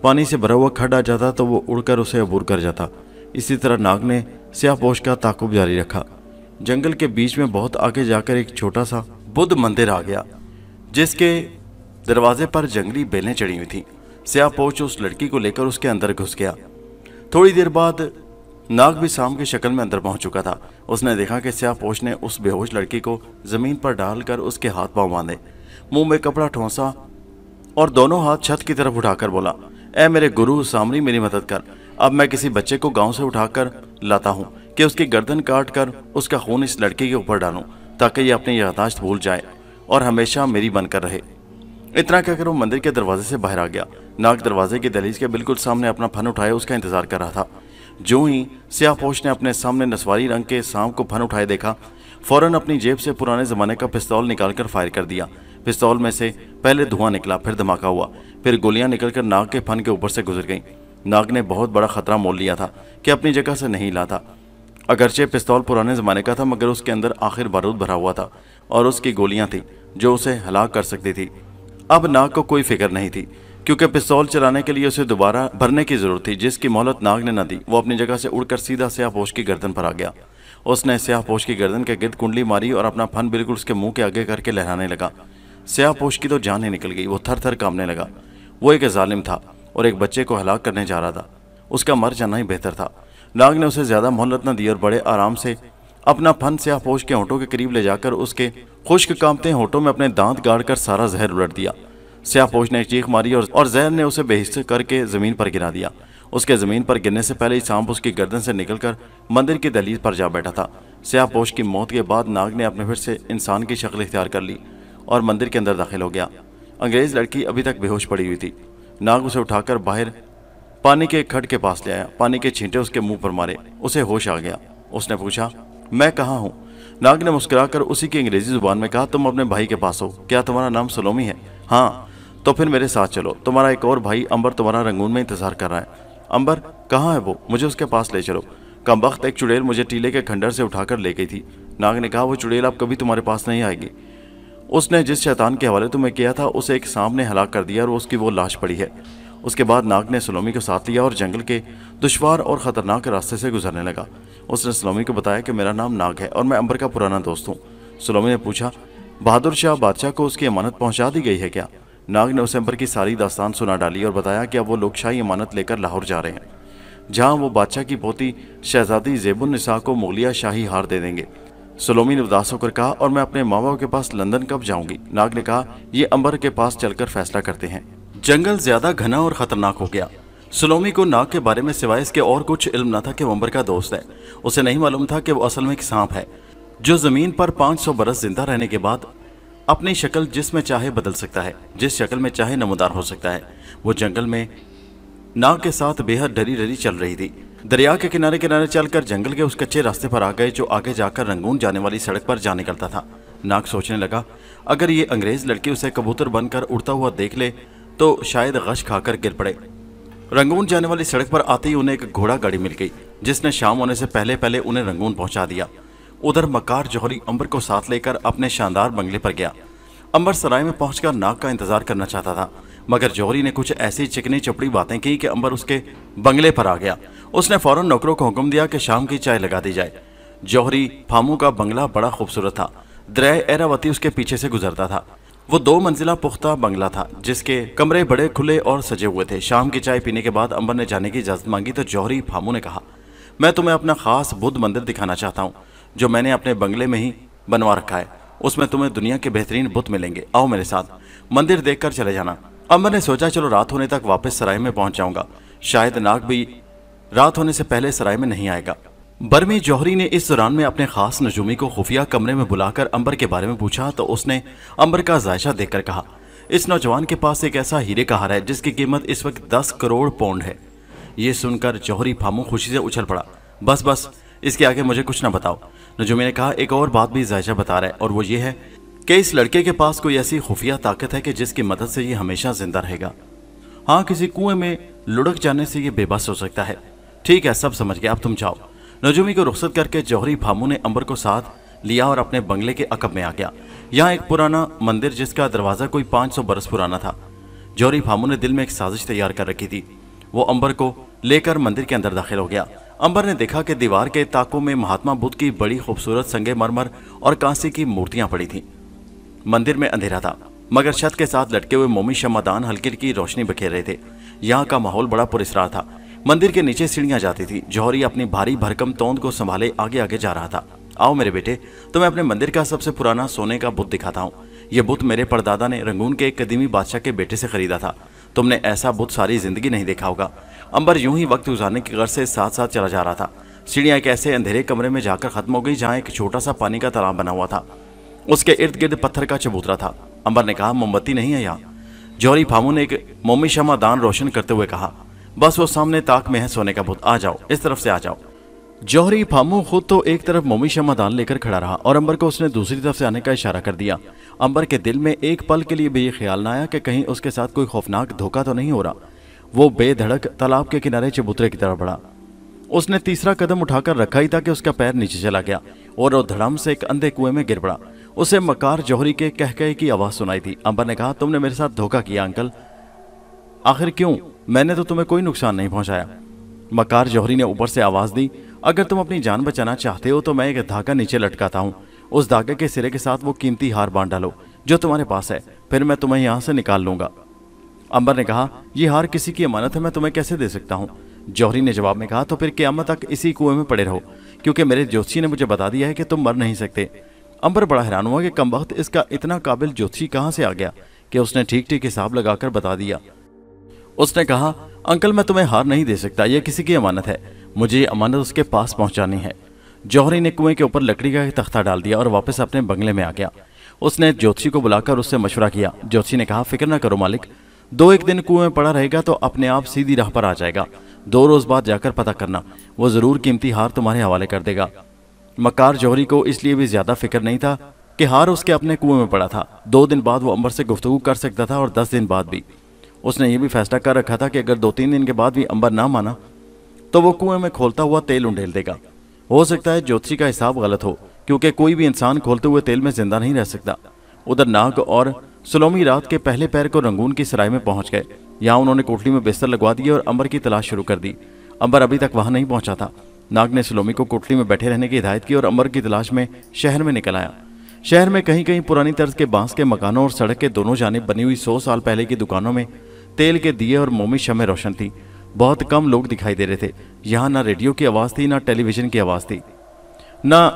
पानी से भरा हुआ खड्ड आ जाता तो वो उड़कर उसे अबूर कर जाता। इसी तरह नाग ने स्याहपोश का ताकुब जारी रखा। जंगल के बीच में बहुत आगे जाकर एक छोटा सा बुद्ध मंदिर आ गया, जिसके दरवाजे पर जंगली बेलें चढ़ी हुई थीं। स्याहपोश उस लड़की को लेकर उसके अंदर घुस गया। थोड़ी देर बाद नाग भी सांप की शक्ल में अंदर पहुंच चुका था। उसने देखा कि स्याहपोश ने उस बेहोश लड़की को जमीन पर डालकर उसके हाथ पांव बांधे, मुंह में कपड़ा ठोंसा और दोनों हाथ छत की तरफ उठाकर बोला, ऐ मेरे गुरु सामरी, मेरी मदद कर। अब मैं किसी बच्चे को गांव से उठाकर लाता हूं कि उसकी गर्दन काट कर उसका खून इस लड़के के ऊपर डालूं, ताकि ये अपनी याददाश्त भूल जाए और हमेशा मेरी बनकर रहे। इतना कहकर वो मंदिर के दरवाजे से बाहर आ गया। नाग दरवाजे की दहलीज के बिल्कुल सामने अपना फन उठाए उसका इंतजार कर रहा था। जो ही स्याहपोश ने अपने सामने नस्वारी रंग के सांप को फन उठाए देखा, फौरन अपनी जेब से पुराने जमाने का पिस्तौल निकालकर फायर कर दिया। पिस्तौल में से पहले धुआं निकला, फिर धमाका हुआ, फिर गोलियां निकलकर नाग के फन के ऊपर से गुजर गईं। नाग ने बहुत बड़ा खतरा मोल लिया था कि अपनी जगह से नहीं हिला था। अगरचे पिस्तौल पुराने ज़माने का था, मगर उसके अंदर आखिर बारूद भरा हुआ था और उसकी गोलियां थीं जो उसे हलाक कर सकती थी। अब नाग को कोई फिक्र नहीं थी, क्योंकि पिस्तौल चलाने के लिए उसे दोबारा भरने की जरूरत थी, जिसकी मोहलत नाग ने न दी। वो अपनी जगह से उड़कर सीधा स्याहपोश की गर्दन पर आ गया। उसने स्याहपोश की गर्दन के गिर्द कुंडली मारी और अपना फन बिल्कुल उसके मुंह के आगे करके लहराने लगा। स्याहपोश की तो जान ही निकल गई। वो थर थर कांपने लगा। वो एक जालिम था और एक बच्चे को हलाक करने जा रहा था। उसका मर जाना ही बेहतर था। नाग ने उसे ज्यादा मोहलत न दी और बड़े आराम से अपना फन स्याहपोश के होंठों के करीब ले जाकर उसके खुश्क कांपते होंठों में अपने दांत गाड़कर सारा जहर उलट दिया। स्याहपोश ने एक चीख मारी और जहर ने उसे बेहिस्स करके जमीन पर गिरा दिया। उसके जमीन पर गिरने से पहले ही सांप उसकी गर्दन से निकलकर मंदिर की दहलीज पर जा बैठा था। स्याहपोश की मौत के बाद नाग ने अपने फिर से इंसान की शक्ल इख्तियार कर ली और मंदिर के अंदर दाखिल हो गया। अंग्रेज लड़की अभी तक बेहोश पड़ी हुई थी। नाग उसे उठाकर बाहर पानी के खड्ड के पास ले आया। पानी के छींटे उसके मुंह पर मारे। उसे होश आ गया। उसने पूछा, मैं कहाँ हूँ? नाग ने मुस्कुराकर उसी की अंग्रेजी जुबान में कहा, तुम अपने भाई के पास हो। क्या तुम्हारा नाम सलोमी है? हाँ, तो फिर मेरे साथ चलो। तुम्हारा एक और भाई अंबर तुम्हारा रंगून में इंतजार कर रहा है। अंबर कहाँ है वो? मुझे उसके पास ले चलो। कमबख्त एक चुड़ैल मुझे टीले के खंडर से उठाकर ले गई थी। नाग ने कहा, वो चुड़ैल अब कभी तुम्हारे पास नहीं आएगी। उसने जिस शैतान के हवाले तुम्हें किया था उसे एक सांप ने हलाक कर दिया और उसकी वो लाश पड़ी है। उसके बाद नाग ने सलोमी को साथ लिया और जंगल के दुश्वार और ख़तरनाक रास्ते से गुजरने लगा। उसने सलोमी को बताया कि मेरा नाम नाग है और मैं अंबर का पुराना दोस्त हूँ। सलोमी ने पूछा, बहादुर शाह बादशाह को उसकी अमानत पहुँचा दी गई है क्या? नाग ने उसे अंबर की सारी दास्तान सुना डाली और बताया कि अब वो लोग शाही अमानत लेकर लाहौर जा रहे हैं, जहाँ वो बादशाह की पोती शहजादी ज़ेबुन्निसा को मुगलिया शाही हार दे देंगे। सलोमी ने उदास होकर कहा, और मैं अपने माँ बाप के पास लंदन कब जाऊंगी? नाग ने कहा, ये अंबर के पास चलकर फैसला करते हैं। जंगल ज्यादा घना और खतरनाक हो गया। सलोमी को नाग के बारे में सिवाय इसके और कुछ इल्म न था कि वो अंबर का दोस्त है। उसे नहीं मालूम था कि वो असल में एक सांप है जो जमीन पर 500 बरस जिंदा रहने के बाद अपनी शक्ल जिसमें चाहे बदल सकता है, जिस शक्ल में चाहे नमूदार हो सकता है। वो जंगल में नाग के साथ बेहद डरी डरी चल रही थी। दरिया के किनारे किनारे चलकर जंगल के उस कच्चे रास्ते पर आ गए जो आगे जाकर रंगून जाने वाली सड़क पर जा निकलता था। नाग सोचने लगा, अगर ये अंग्रेज लड़की उसे कबूतर बनकर उड़ता हुआ देख ले तो शायद गश खाकर गिर पड़े। रंगून जाने वाली सड़क पर आते ही उन्हें एक घोड़ा गाड़ी मिल गई जिसने शाम होने से पहले पहले उन्हें रंगून पहुंचा दिया। उधर मकार जौहरी अंबर को साथ लेकर अपने शानदार बंगले पर गया। अंबर सराय में पहुंचकर नाग का इंतजार करना चाहता था, मगर जौहरी ने कुछ ऐसी चिकनी चपड़ी बातें की कि अंबर उसके बंगले पर आ गया। उसने फौरन नौकरों को हुक्म दिया कि शाम की चाय लगा दी जाए। जौहरी फामू का बंगला बड़ा खूबसूरत था। दरिया एरावती उसके पीछे से गुजरता था। वो 2 मंजिला पुख्ता बंगला था जिसके कमरे बड़े खुले और सजे हुए थे। शाम की चाय पीने के बाद अंबर ने जाने की इजाजत मांगी तो जौहरी फामू ने कहा, मैं तुम्हें अपना खास बुद्ध मंदिर दिखाना चाहता हूँ जो मैंने अपने बंगले में ही बनवा रखा है। उसमें तुम्हें दुनिया के बेहतरीन बुत मिलेंगे। आओ मेरे साथ, मंदिर देखकर चले जाना। अंबर ने सोचा, चलो रात होने तक वापस सराय में पहुंच जाऊंगा, शायद नाग भी रात होने से पहले सराय में नहीं आएगा। बर्मी जौहरी ने इस दौरान में अपने खास नजूमी को खुफिया कमरे में बुलाकर अंबर के बारे में पूछा तो उसने अंबर का जायशा देखकर कहा, इस नौजवान के पास एक ऐसा हीरे का हार है जिसकी कीमत इस वक्त 10 करोड़ पौंड है। ये सुनकर जौहरी फामू खुशी से उछल पड़ा। बस बस, इसके आगे मुझे कुछ ना बताओ। नजूमी ने कहा, एक और बात भी जायशा बता रहा है और वो ये है कि इस लड़के के पास कोई ऐसी खुफिया ताकत है कि जिसकी मदद से ये हमेशा जिंदा रहेगा। हाँ, किसी कुएं में लुढ़क जाने से ये बेबस हो सकता है। ठीक है, सब समझ गया, अब तुम जाओ। नजूमी को रुखसत करके जौहरी फामू ने अंबर को साथ लिया और अपने बंगले के अकब में आ गया। यहाँ एक पुराना मंदिर जिसका दरवाजा कोई 500 बरस पुराना था। जौहरी फामू ने दिल में एक साजिश तैयार कर रखी थी। वो अंबर को लेकर मंदिर के अंदर दाखिल हो गया। अंबर ने देखा कि दीवार के ताकों में महात्मा बुद्ध की बड़ी खूबसूरत संगमरमर और कांसे की मूर्तियां पड़ी थीं। मंदिर में अंधेरा था, मगर छत के साथ लटके हुए मोमी शमादान हल्की हल्की रोशनी बिखेर रहे थे। यहाँ का माहौल बड़ा पुरस्कार था। मंदिर के नीचे सीढ़ियां जाती थी। जौहरी अपनी भारी भरकम तोंद को संभाले आगे आगे जा रहा था। आओ मेरे बेटे, तुम्हें अपने मंदिर का सबसे पुराना सोने का बुत दिखाता हूँ। यह बुत मेरे परदादा ने रंगून के एक कदीमी बादशाह के बेटे से खरीदा था। तुमने ऐसा बुत सारी जिंदगी नहीं देखा होगा। अंबर यूं ही वक्त गुजारने की गर्ज से साथ साथ चला जा रहा था। सीढ़ियां एक ऐसे अंधेरे कमरे में जाकर खत्म हो गई जहाँ एक छोटा सा पानी का तालाब बना हुआ था। उसके इर्द गिर्द पत्थर का चबूतरा था। अंबर ने कहा, मोमबत्ती नहीं है यहाँ? जौहरी फामू ने एक मोमी शमा दान रोशन करते हुए कहा, बस वो सामने ताक में है सोने का बुत, आ जाओ, इस तरफ से आ जाओ। जौहरी फामू खुद तो एक तरफ मोमी शमा दान लेकर खड़ा रहा और अंबर को उसने दूसरी तरफ से आने का इशारा कर दिया। अंबर के दिल में एक पल के लिए भी ये ख्याल ना आया कि कहीं उसके साथ कोई खौफनाक धोखा तो नहीं हो रहा। वो बेधड़क तालाब के किनारे चबूतरे की तरफ बढ़ा। उसने तीसरा कदम उठाकर रखा ही था कि उसका पैर नीचे चला गया और वो धड़म से एक अंधे कुएं में गिर पड़ा। उसे मकार जौहरी के कहकहे की आवाज सुनाई थी। अंबर ने कहा, तुमने मेरे साथ धोखा किया अंकल। आखिर क्यों? मैंने तो तुम्हें कोई नुकसान नहीं पहुंचाया। मकार जौहरी ने ऊपर से आवाज दी, अगर तुम अपनी जान बचाना चाहते हो तो मैं एक धागा नीचे लटकाता हूँ। उस धागे के सिरे के साथ वो कीमती हार बांध डालो जो तुम्हारे पास है, फिर मैं तुम्हें यहाँ से निकाल लूंगा। अंबर ने कहा, यह हार किसी की अमानत है, मैं तुम्हें कैसे दे सकता हूँ? जौहरी ने जवाब में कहा, तो फिर क़यामत तक इसी कुएं में पड़े रहो, क्योंकि मेरे ज्योतिषी ने मुझे बता दिया है कि तुम मर नहीं सकते। अंबर बड़ा हैरान हुआ कि कमबख्त इसका इतना काबिल ज्योतिषी कहाँ से आ गया कि उसने ठीक ठीक हिसाब लगाकर बता दिया। उसने कहा, अंकल मैं तुम्हें हार नहीं दे सकता, यह किसी की अमानत है, मुझे ये अमानत उसके पास पहुंचानी है। जौहरी ने कुएं के ऊपर लकड़ी का एक तख्ता डाल दिया और वापस अपने बंगले में आ गया। उसने ज्योतिषी को बुलाकर उससे मशवरा किया। ज्योतिषी ने कहा, फिक्र न करो मालिक, 2-1 दिन कुएं में पड़ा रहेगा तो अपने आप सीधी राह पर आ जाएगा। 2 रोज बाद जाकर पता करना, वो जरूर कीमती हार तुम्हारे हवाले कर देगा। मकार जौहरी को इसलिए भी ज्यादा फिक्र नहीं था कि हार उसके अपने कुएं में पड़ा था। 2 दिन बाद वो अंबर से गुफ्तगू कर सकता था और 10 दिन बाद भी। उसने ये भी फैसला कर रखा था कि अगर 2-3 दिन के बाद भी अंबर ना माना तो वो कुएं में खोलता हुआ तेल उंडेल देगा। हो सकता है ज्योतिषी का हिसाब गलत हो, क्योंकि कोई भी इंसान खोलते हुए तेल में जिंदा नहीं रह सकता। उधर नाग और सुलोमी रात के पहले पैर को रंगून की सराय में पहुंच गए। यहाँ उन्होंने कोठरी में बिस्तर लगवा दिए और अंबर की तलाश शुरू कर दी। अंबर अभी तक वहां नहीं पहुंचा था। नाग ने सुलोमी को कोठरी में बैठे रहने की हिदायत की और अंबर की तलाश में शहर में निकल आया। शहर में कहीं कहीं पुरानी तर्ज के बांस के मकानों और सड़क के दोनों जानिब बनी हुई 100 साल पहले की दुकानों में तेल के दिए और मोमी शम्में रोशन थी। बहुत कम लोग दिखाई दे रहे थे। यहाँ ना रेडियो की आवाज़ थी, ना टेलीविजन की आवाज़ थी, ना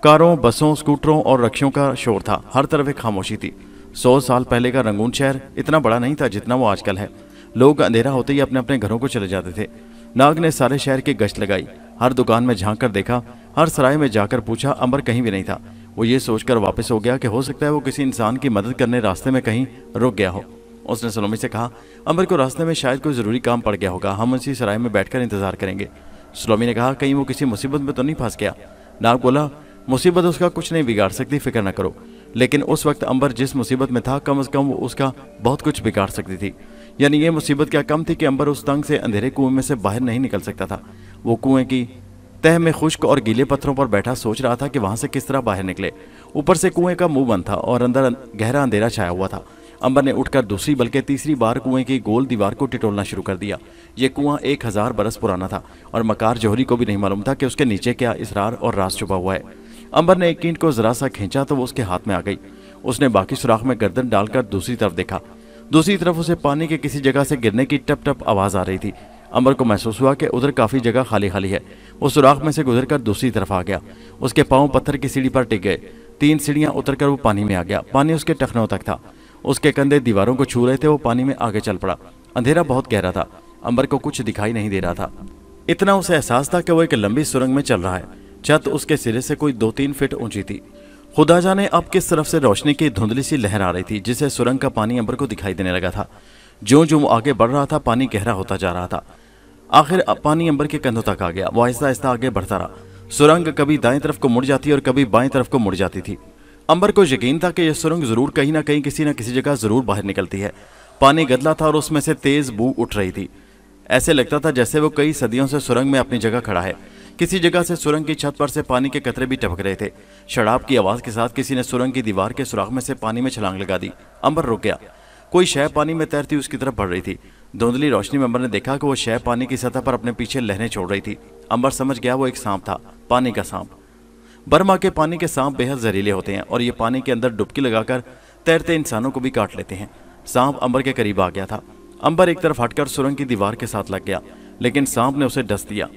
कारों, बसों, स्कूटरों और रक्षों का शोर था। हर तरफ एक खामोशी थी। 100 साल पहले का रंगून शहर इतना बड़ा नहीं था जितना वो आजकल है। लोग अंधेरा होते ही अपने अपने घरों को चले जाते थे। नाग ने सारे शहर की गश्त लगाई। हर दुकान में झांक कर देखा, हर सराय में जाकर पूछा। अंबर कहीं भी नहीं था। वो ये सोचकर वापस हो गया कि हो सकता है वो किसी इंसान की मदद करने रास्ते में कहीं रुक गया हो। उसने सुलोमी से कहा, अंबर को रास्ते में शायद कोई ज़रूरी काम पड़ गया होगा, हम उसी सराय में बैठकर इंतजार करेंगे। सुलोमी ने कहा, कहीं वो किसी मुसीबत में तो नहीं फंस गया। नाग बोला, मुसीबत उसका कुछ नहीं बिगाड़ सकती, फिक्र न करो। लेकिन उस वक्त अंबर जिस मुसीबत में था, कम से कम वो उसका बहुत कुछ बिगाड़ सकती थी। यानी ये मुसीबत क्या कम थी कि अंबर उस तंग से अंधेरे कुएं में से बाहर नहीं निकल सकता था। वो कुएं की तह में खुश्क और गीले पत्थरों पर बैठा सोच रहा था कि वहां से किस तरह बाहर निकले। ऊपर से कुएं का मुंह बंद था और अंदर गहरा अंधेरा छाया हुआ था। अंबर ने उठकर दूसरी बल्कि तीसरी बार कुएं की गोल दीवार को टिटोलना शुरू कर दिया। ये कुआं 1000 बरस पुराना था और मकार जोहरी को भी नहीं मालूम था कि उसके नीचे क्या इसरार और राज छुपा हुआ है। अंबर ने एक ईंट को जरा सा खींचा तो वो उसके हाथ में आ गई। उसने बाकी सुराख में गर्दन डालकर दूसरी तरफ देखा। दूसरी तरफ उसे पानी के किसी जगह से गिरने की टप टप आवाज आ रही थी। अंबर को महसूस हुआ कि उधर काफी जगह खाली खाली है। वो सुराख में से गुजरकर दूसरी तरफ आ गया। उसके पांव पत्थर की सीढ़ी पर टिक गए। 3 सीढ़ियां उतरकर वो पानी में आ गया। पानी उसके टखनों तक था। उसके कंधे दीवारों को छू रहे थे। वो पानी में आगे चल पड़ा। अंधेरा बहुत गहरा था। अंबर को कुछ दिखाई नहीं दे रहा था। इतना उसे एहसास था कि वो एक लंबी सुरंग में चल रहा है। छत उसके सिरे से कोई 2-3 फीट ऊंची थी। खुदा जाने अब किस तरफ से रोशनी की धुंधली सी लहर आ रही थी, जिससे सुरंग का पानी अंबर को दिखाई देने लगा था। ज्यों ज्यों आगे बढ़ रहा था, पानी गहरा होता जा रहा था। आखिर पानी अंबर के कंधों तक आ गया। वो आहिस्ता आहिस्ता आगे बढ़ता रहा। सुरंग कभी दाएं तरफ को मुड़ जाती और कभी बाएं तरफ को मुड़ जाती थी। अंबर को यकीन था कि यह सुरंग जरूर कहीं ना कहीं किसी न किसी जगह जरूर बाहर निकलती है। पानी गदला था और उसमें से तेज बू उठ रही थी। ऐसे लगता था जैसे वो कई सदियों से सुरंग में अपनी जगह खड़ा है। किसी जगह से सुरंग की छत पर से पानी के कतरे भी टपक रहे थे। शराब की आवाज के साथ किसी ने सुरंग की दीवार के सुराख में से पानी में छलांग लगा दी। अंबर रुक गया। कोई शय पानी में तैरती उसकी तरफ बढ़ रही थी। धुंधली रोशनी में अंबर ने देखा कि वो शय पानी की सतह पर अपने पीछे लहरें छोड़ रही थी। अंबर समझ गया वो एक सांप था, पानी का सांप। बर्मा के पानी के सांप बेहद जहरीले होते हैं और ये पानी के अंदर डुबकी लगाकर तैरते इंसानों को भी काट लेते हैं। सांप अंबर के करीब आ गया था। अंबर एक तरफ हटकर सुरंग की दीवार के साथ लग गया, लेकिन सांप ने उसे डस दिया।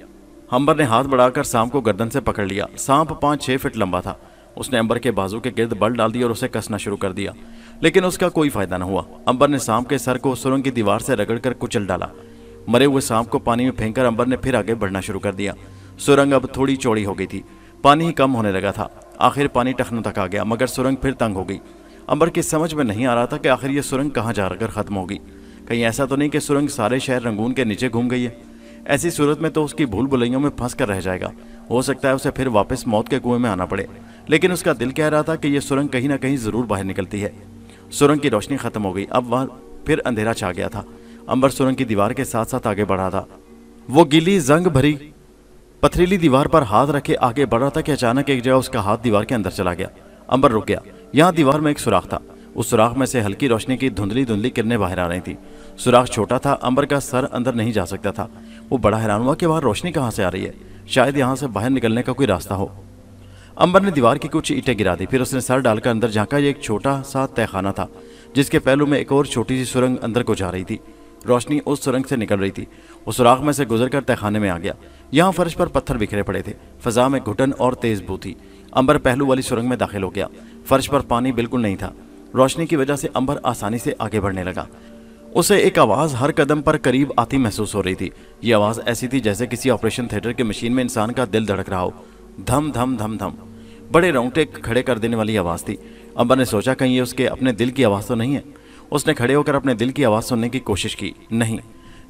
अंबर ने हाथ बढ़ाकर सांप को गर्दन से पकड़ लिया। सांप 5-6 फीट लंबा था। उसने अंबर के बाजू के गिर्द बल डाल दिया और उसे कसना शुरू कर दिया, लेकिन उसका कोई फायदा न हुआ। अंबर ने सांप के सर को सुरंग की दीवार से रगड़कर कुचल डाला। मरे हुए सांप को पानी में फेंककर अंबर ने फिर आगे बढ़ना शुरू कर दिया। सुरंग अब थोड़ी चौड़ी हो गई थी। पानी ही कम होने लगा था। आखिर पानी टखनों तक आ गया, मगर सुरंग फिर तंग हो गई। अंबर की समझ में नहीं आ रहा था कि आखिर ये सुरंग कहाँ जाकर खत्म होगी। कहीं ऐसा तो नहीं कि सुरंग सारे शहर रंगून के नीचे घूम गई है। ऐसी सूरत में तो उसकी भूल भुलैयों में फंस कर रह जाएगा। हो सकता है उसे फिर वापस मौत के कुएं में आना पड़े। लेकिन उसका दिल कह रहा था कि यह सुरंग कहीं ना कहीं जरूर बाहर निकलती है। सुरंग की रोशनी खत्म हो गई। अब वह फिर अंधेरा छा गया था। अंबर सुरंग की दीवार के साथ साथ आगे बढ़ा था। वो गीली जंग भरी पथरीली दीवार पर हाथ रखे आगे बढ़ रहा था कि अचानक एक जगह उसका हाथ दीवार के अंदर चला गया। अंबर रुक गया। यहाँ दीवार में एक सुराख था। उस सुराख में से हल्की रोशनी की धुंधली धुंधली किरणें बाहर आ रही थी। सुराख छोटा था। अंबर का सर अंदर नहीं जा सकता था। वो बड़ा हैरान हुआ कि वहां रोशनी कहां से आ रही है। शायद यहां से बाहर निकलने का कोई रास्ता हो। अंबर ने दीवार की कुछ ईंटें गिरा दी। फिर उसने सर डालकर अंदर झांका। एक छोटा सा तहखाना था, जिसके पहलू में एक और छोटी सी सुरंग अंदर को जा रही थी। रोशनी उस सुरंग से निकल रही थी। वो सुराख में से गुजरकर तहखाने में आ गया। यहाँ फर्श पर पत्थर बिखरे पड़े थे। फजा में घुटन और तेज बू थी। अंबर पहलू वाली सुरंग में दाखिल हो गया। फर्श पर पानी बिल्कुल नहीं था। रोशनी की वजह से अंबर आसानी से आगे बढ़ने लगा। उसे एक आवाज हर कदम पर करीब आती महसूस हो रही थी। ये आवाज ऐसी थी जैसे किसी ऑपरेशन थिएटर की मशीन में इंसान का दिल धड़क रहा हो। धम धम धम धम, बड़े रोंगटे खड़े कर देने वाली आवाज थी। अंबर ने सोचा कहीं ये उसके अपने दिल की आवाज तो नहीं है। उसने खड़े होकर अपने दिल की आवाज सुनने की कोशिश की। नहीं,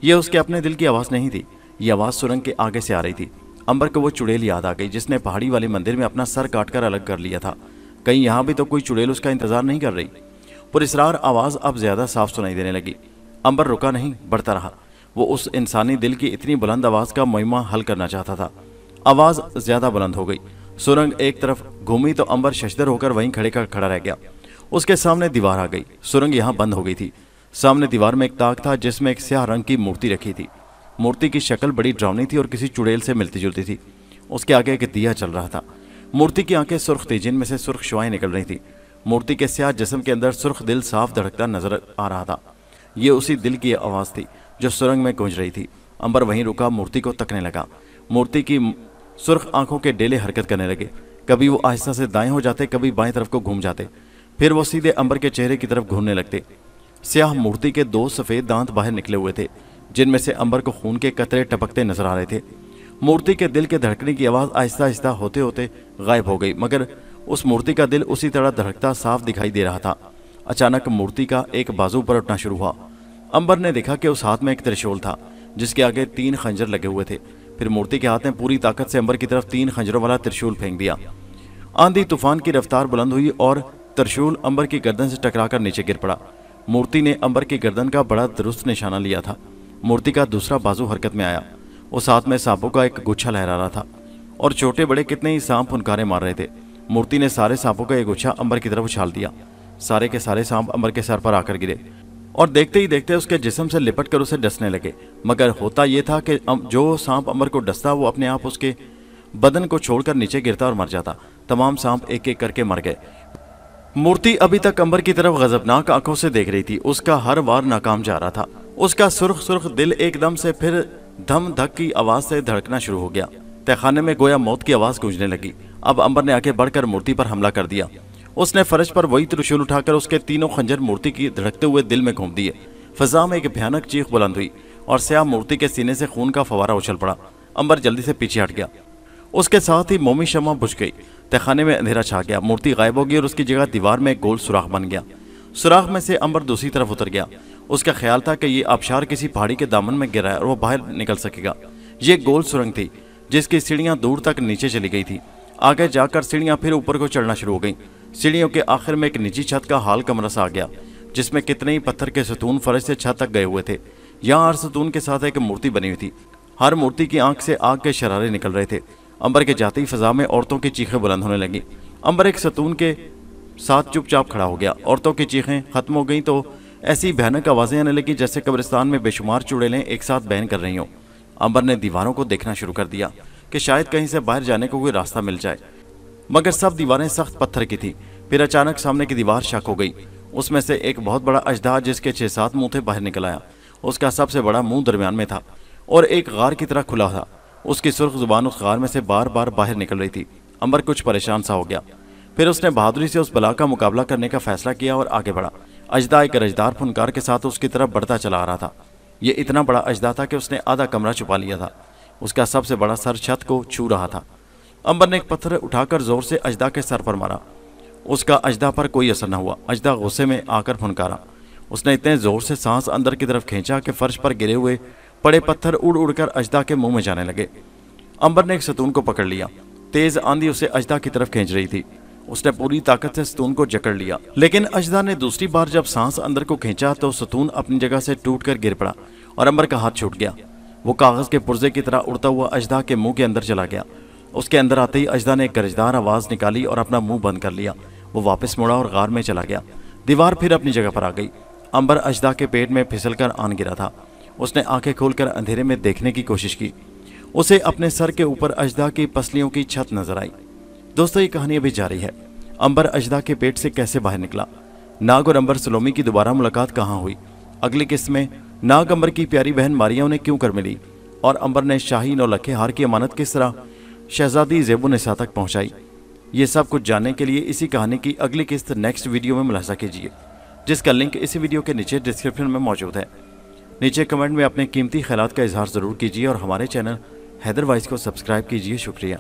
ये उसके अपने दिल की आवाज नहीं थी। ये आवाज सुरंग के आगे से आ रही थी। अंबर को वो चुड़ैल याद आ गई जिसने पहाड़ी वाले मंदिर में अपना सर काटकर अलग कर लिया था। कहीं यहाँ भी तो कोई चुड़ैल उसका इंतजार नहीं कर रही। पुरस्कार आवाज अब ज्यादा साफ सुनाई देने लगी। अंबर रुका नहीं, बढ़ता रहा। वो उस इंसानी दिल की इतनी बुलंद आवाज का मुइम्मा हल करना चाहता था। आवाज ज्यादा बुलंद हो गई। सुरंग एक तरफ घूमी तो अंबर शशदर होकर वहीं खड़ा रह गया। उसके सामने दीवार आ गई। सुरंग यहाँ बंद हो गई थी। सामने दीवार में एक ताक था जिसमें एक स्याह रंग की मूर्ति रखी थी। मूर्ति की शक्ल बड़ी डरावनी थी और किसी चुड़ैल से मिलती जुलती थी। उसके आगे एक दिया चल रहा था। मूर्ति की आंखें सुर्ख थी जिनमें से सुर्ख शुआएं निकल रही थी। मूर्ति के स्याह जिस्म के अंदर सुर्ख दिल साफ धड़कता नजर आ रहा था। ये उसी दिल की आवाज़ थी जो सुरंग में गूंज रही थी। अंबर वहीं रुका, मूर्ति को तकने लगा। मूर्ति की सुर्ख आंखों के डेले हरकत करने लगे। कभी वो आहिस्ता से दाएं हो जाते, कभी बाएं तरफ को घूम जाते, फिर वो सीधे अंबर के चेहरे की तरफ घूमने लगते। स्याह मूर्ति के 2 सफ़ेद दांत बाहर निकले हुए थे जिनमें से अंबर को खून के कतरे टपकते नजर आ रहे थे। मूर्ति के दिल के धड़कने की आवाज़ आहिस्ता आहिस्ता होते होते गायब हो गई, मगर उस मूर्ति का दिल उसी तरह धड़कता साफ दिखाई दे रहा था। अचानक मूर्ति का एक बाजू पर उठना शुरू हुआ। अंबर ने देखा कि उस हाथ में एक त्रिशूल था जिसके आगे 3 खंजर लगे हुए थे। फिर मूर्ति के हाथ ने पूरी ताकत से अंबर की तरफ 3 खंजरों वाला त्रिशूल फेंक दिया। आंधी तूफान की रफ्तार बुलंद हुई और त्रिशूल अंबर की गर्दन से टकराकर नीचे गिर पड़ा। मूर्ति ने अंबर की गर्दन का बड़ा दुरुस्त निशाना लिया था। मूर्ति का दूसरा बाजू हरकत में आया। उस हाथ में सांपों का एक गुच्छा लहरा रहा था और छोटे बड़े कितने ही सांप फुनकारे मार रहे थे। मूर्ति ने सारे सांपों का एक गुच्छा अंबर की तरफ उछाल दिया। सारे के सारे सांप अंबर के सर पर आकर गिरे और देखते ही देखते उसके जिस्म से लिपट कर उसे डसने लगे। मगर होता यह था कि जो सांप अंबर को डसता वो अपने आप उसके बदन को छोड़कर नीचे गिरता और मर जाता। तमाम सांप एक एक करके मर गए। मूर्ति अभी तक अंबर की तरफ गजबनाक आंखों से देख रही थी। उसका हर वार नाकाम जा रहा था। उसका सुर्ख सुर्ख दिल एकदम से फिर धम धक की आवाज से धड़कना शुरू हो गया। तहखाने में गोया मौत की आवाज गूंजने लगी। अब अंबर ने आगे बढ़कर मूर्ति पर हमला कर दिया। उसने फर्श पर वही त्रिशूल उठाकर उसके 3 खंजर मूर्ति की धड़कते हुए दिल में घूम दिए। फिजा में एक भयानक चीख बुलंद हुई और स्याह मूर्ति के सीने से खून का फवारा उछल पड़ा। अंबर जल्दी से पीछे हट गया। उसके साथ ही मोमी शम्मा बुझ गई। तहखाने में अंधेरा छा गया। मूर्ति गायब हो गई और उसकी जगह दीवार में एक गोल सुराख बन गया। सुराख में से अंबर दूसरी तरफ उतर गया। उसका ख्याल था कि ये आबशार किसी पहाड़ी के दामन में गिरा है और वो बाहर निकल सकेगा। ये गोल सुरंग थी जिसकी सीढ़ियां दूर तक नीचे चली गई थी। आगे जाकर सीढ़ियां फिर ऊपर को चढ़ना शुरू हो गई। सीढ़ियों के आखिर में एक निजी छत का हाल कमरा सा आ गया जिसमें कितने ही पत्थर के सतून फर्श से छत तक गए हुए थे। यहाँ हर सतून के साथ एक मूर्ति बनी हुई थी। हर मूर्ति की आंख से आग के शरारे निकल रहे थे। अंबर के जाते ही फिजा में औरतों की चीखें बुलंद होने लगी। अंबर एक सतून के साथ चुपचाप खड़ा हो गया। औरतों की चीखें खत्म हो गई तो ऐसी भयानक आवाजें आने लगी जैसे कब्रिस्तान में बेशुमार चुड़ैलें एक साथ बहन कर रही हों। अंबर ने दीवारों को देखना शुरू कर दिया कि शायद कहीं से बाहर जाने को कोई रास्ता मिल जाए, मगर सब दीवारें सख्त पत्थर की थी। फिर अचानक सामने की दीवार शक हो गई। उसमें से एक बहुत बड़ा अजदा जिसके 6-7 मुंह थे बाहर निकल आया। उसका सबसे बड़ा मुंह दरमियान में था और एक गार की तरह खुला था। उसकी सुर्ख जुबान उस गार में से बार बार बाहर निकल रही थी। अंबर कुछ परेशान सा हो गया। फिर उसने बहादुरी से उस बला का मुकाबला करने का फैसला किया और आगे बढ़ा। अजदा एक रजदार फुनकार के साथ उसकी तरफ बढ़ता चला आ रहा था। ये इतना बड़ा अजदा था कि उसने आधा कमरा छुपा लिया था। उसका सबसे बड़ा सर छत को छू रहा था। अंबर ने एक पत्थर उठाकर जोर से अजदा के सर पर मारा। उसका अजदा पर कोई असर न हुआ। अजदा गुस्से में आकर फुनकारा। उसने इतने जोर से सांस अंदर की तरफ खींचा कि फर्श पर गिरे हुए पड़े पत्थर उड़ उड़कर अजदा के मुंह में जाने लगे। अंबर ने एक सतून को पकड़ लिया। तेज आंधी उसे अजदा की तरफ खींच रही थी। उसने पूरी ताकत से सतून को जकड़ लिया, लेकिन अजदा ने दूसरी बार जब सांस अंदर को खींचा तो सतून अपनी जगह से टूटकर गिर पड़ा और अंबर का हाथ छूट गया। वो कागज के पुर्जे की तरह उड़ता हुआ अजदा के मुंह के अंदर चला गया। उसके अंदर आते ही अजदा ने एक गरजदार आवाज निकाली और अपना मुंह बंद कर लिया। वो वापस मुड़ा और गार में चला गया। दीवार फिर अपनी जगह पर आ गई। अंबर अजदा के पेट में फिसलकर आन गिरा था। उसने आंखें खोलकर अंधेरे में देखने की कोशिश की। उसे अपने सर के ऊपर अजदा की पसलियों की छत नजर आई। दोस्तों, ये कहानी अभी जारी है। अंबर अजदा के पेट से कैसे बाहर निकला, नाग और अंबर सलोमी की दोबारा मुलाकात कहाँ हुई, अगली किस्त में नाग अंबर की प्यारी बहन मारिया उन्हें क्यों कर मिली और अंबर ने शाही 9 लखे हार की अमानत किस तरह शहजादी ज़ेबो निसा तक पहुंचाई, ये सब कुछ जानने के लिए इसी कहानी की अगली किस्त नेक्स्ट वीडियो में मुलाहिजा कीजिए, जिसका लिंक इसी वीडियो के नीचे डिस्क्रिप्शन में मौजूद है। नीचे कमेंट में अपने कीमती ख्यालात का इजहार ज़रूर कीजिए और हमारे चैनल हैदर वॉइस को सब्सक्राइब कीजिए। शुक्रिया।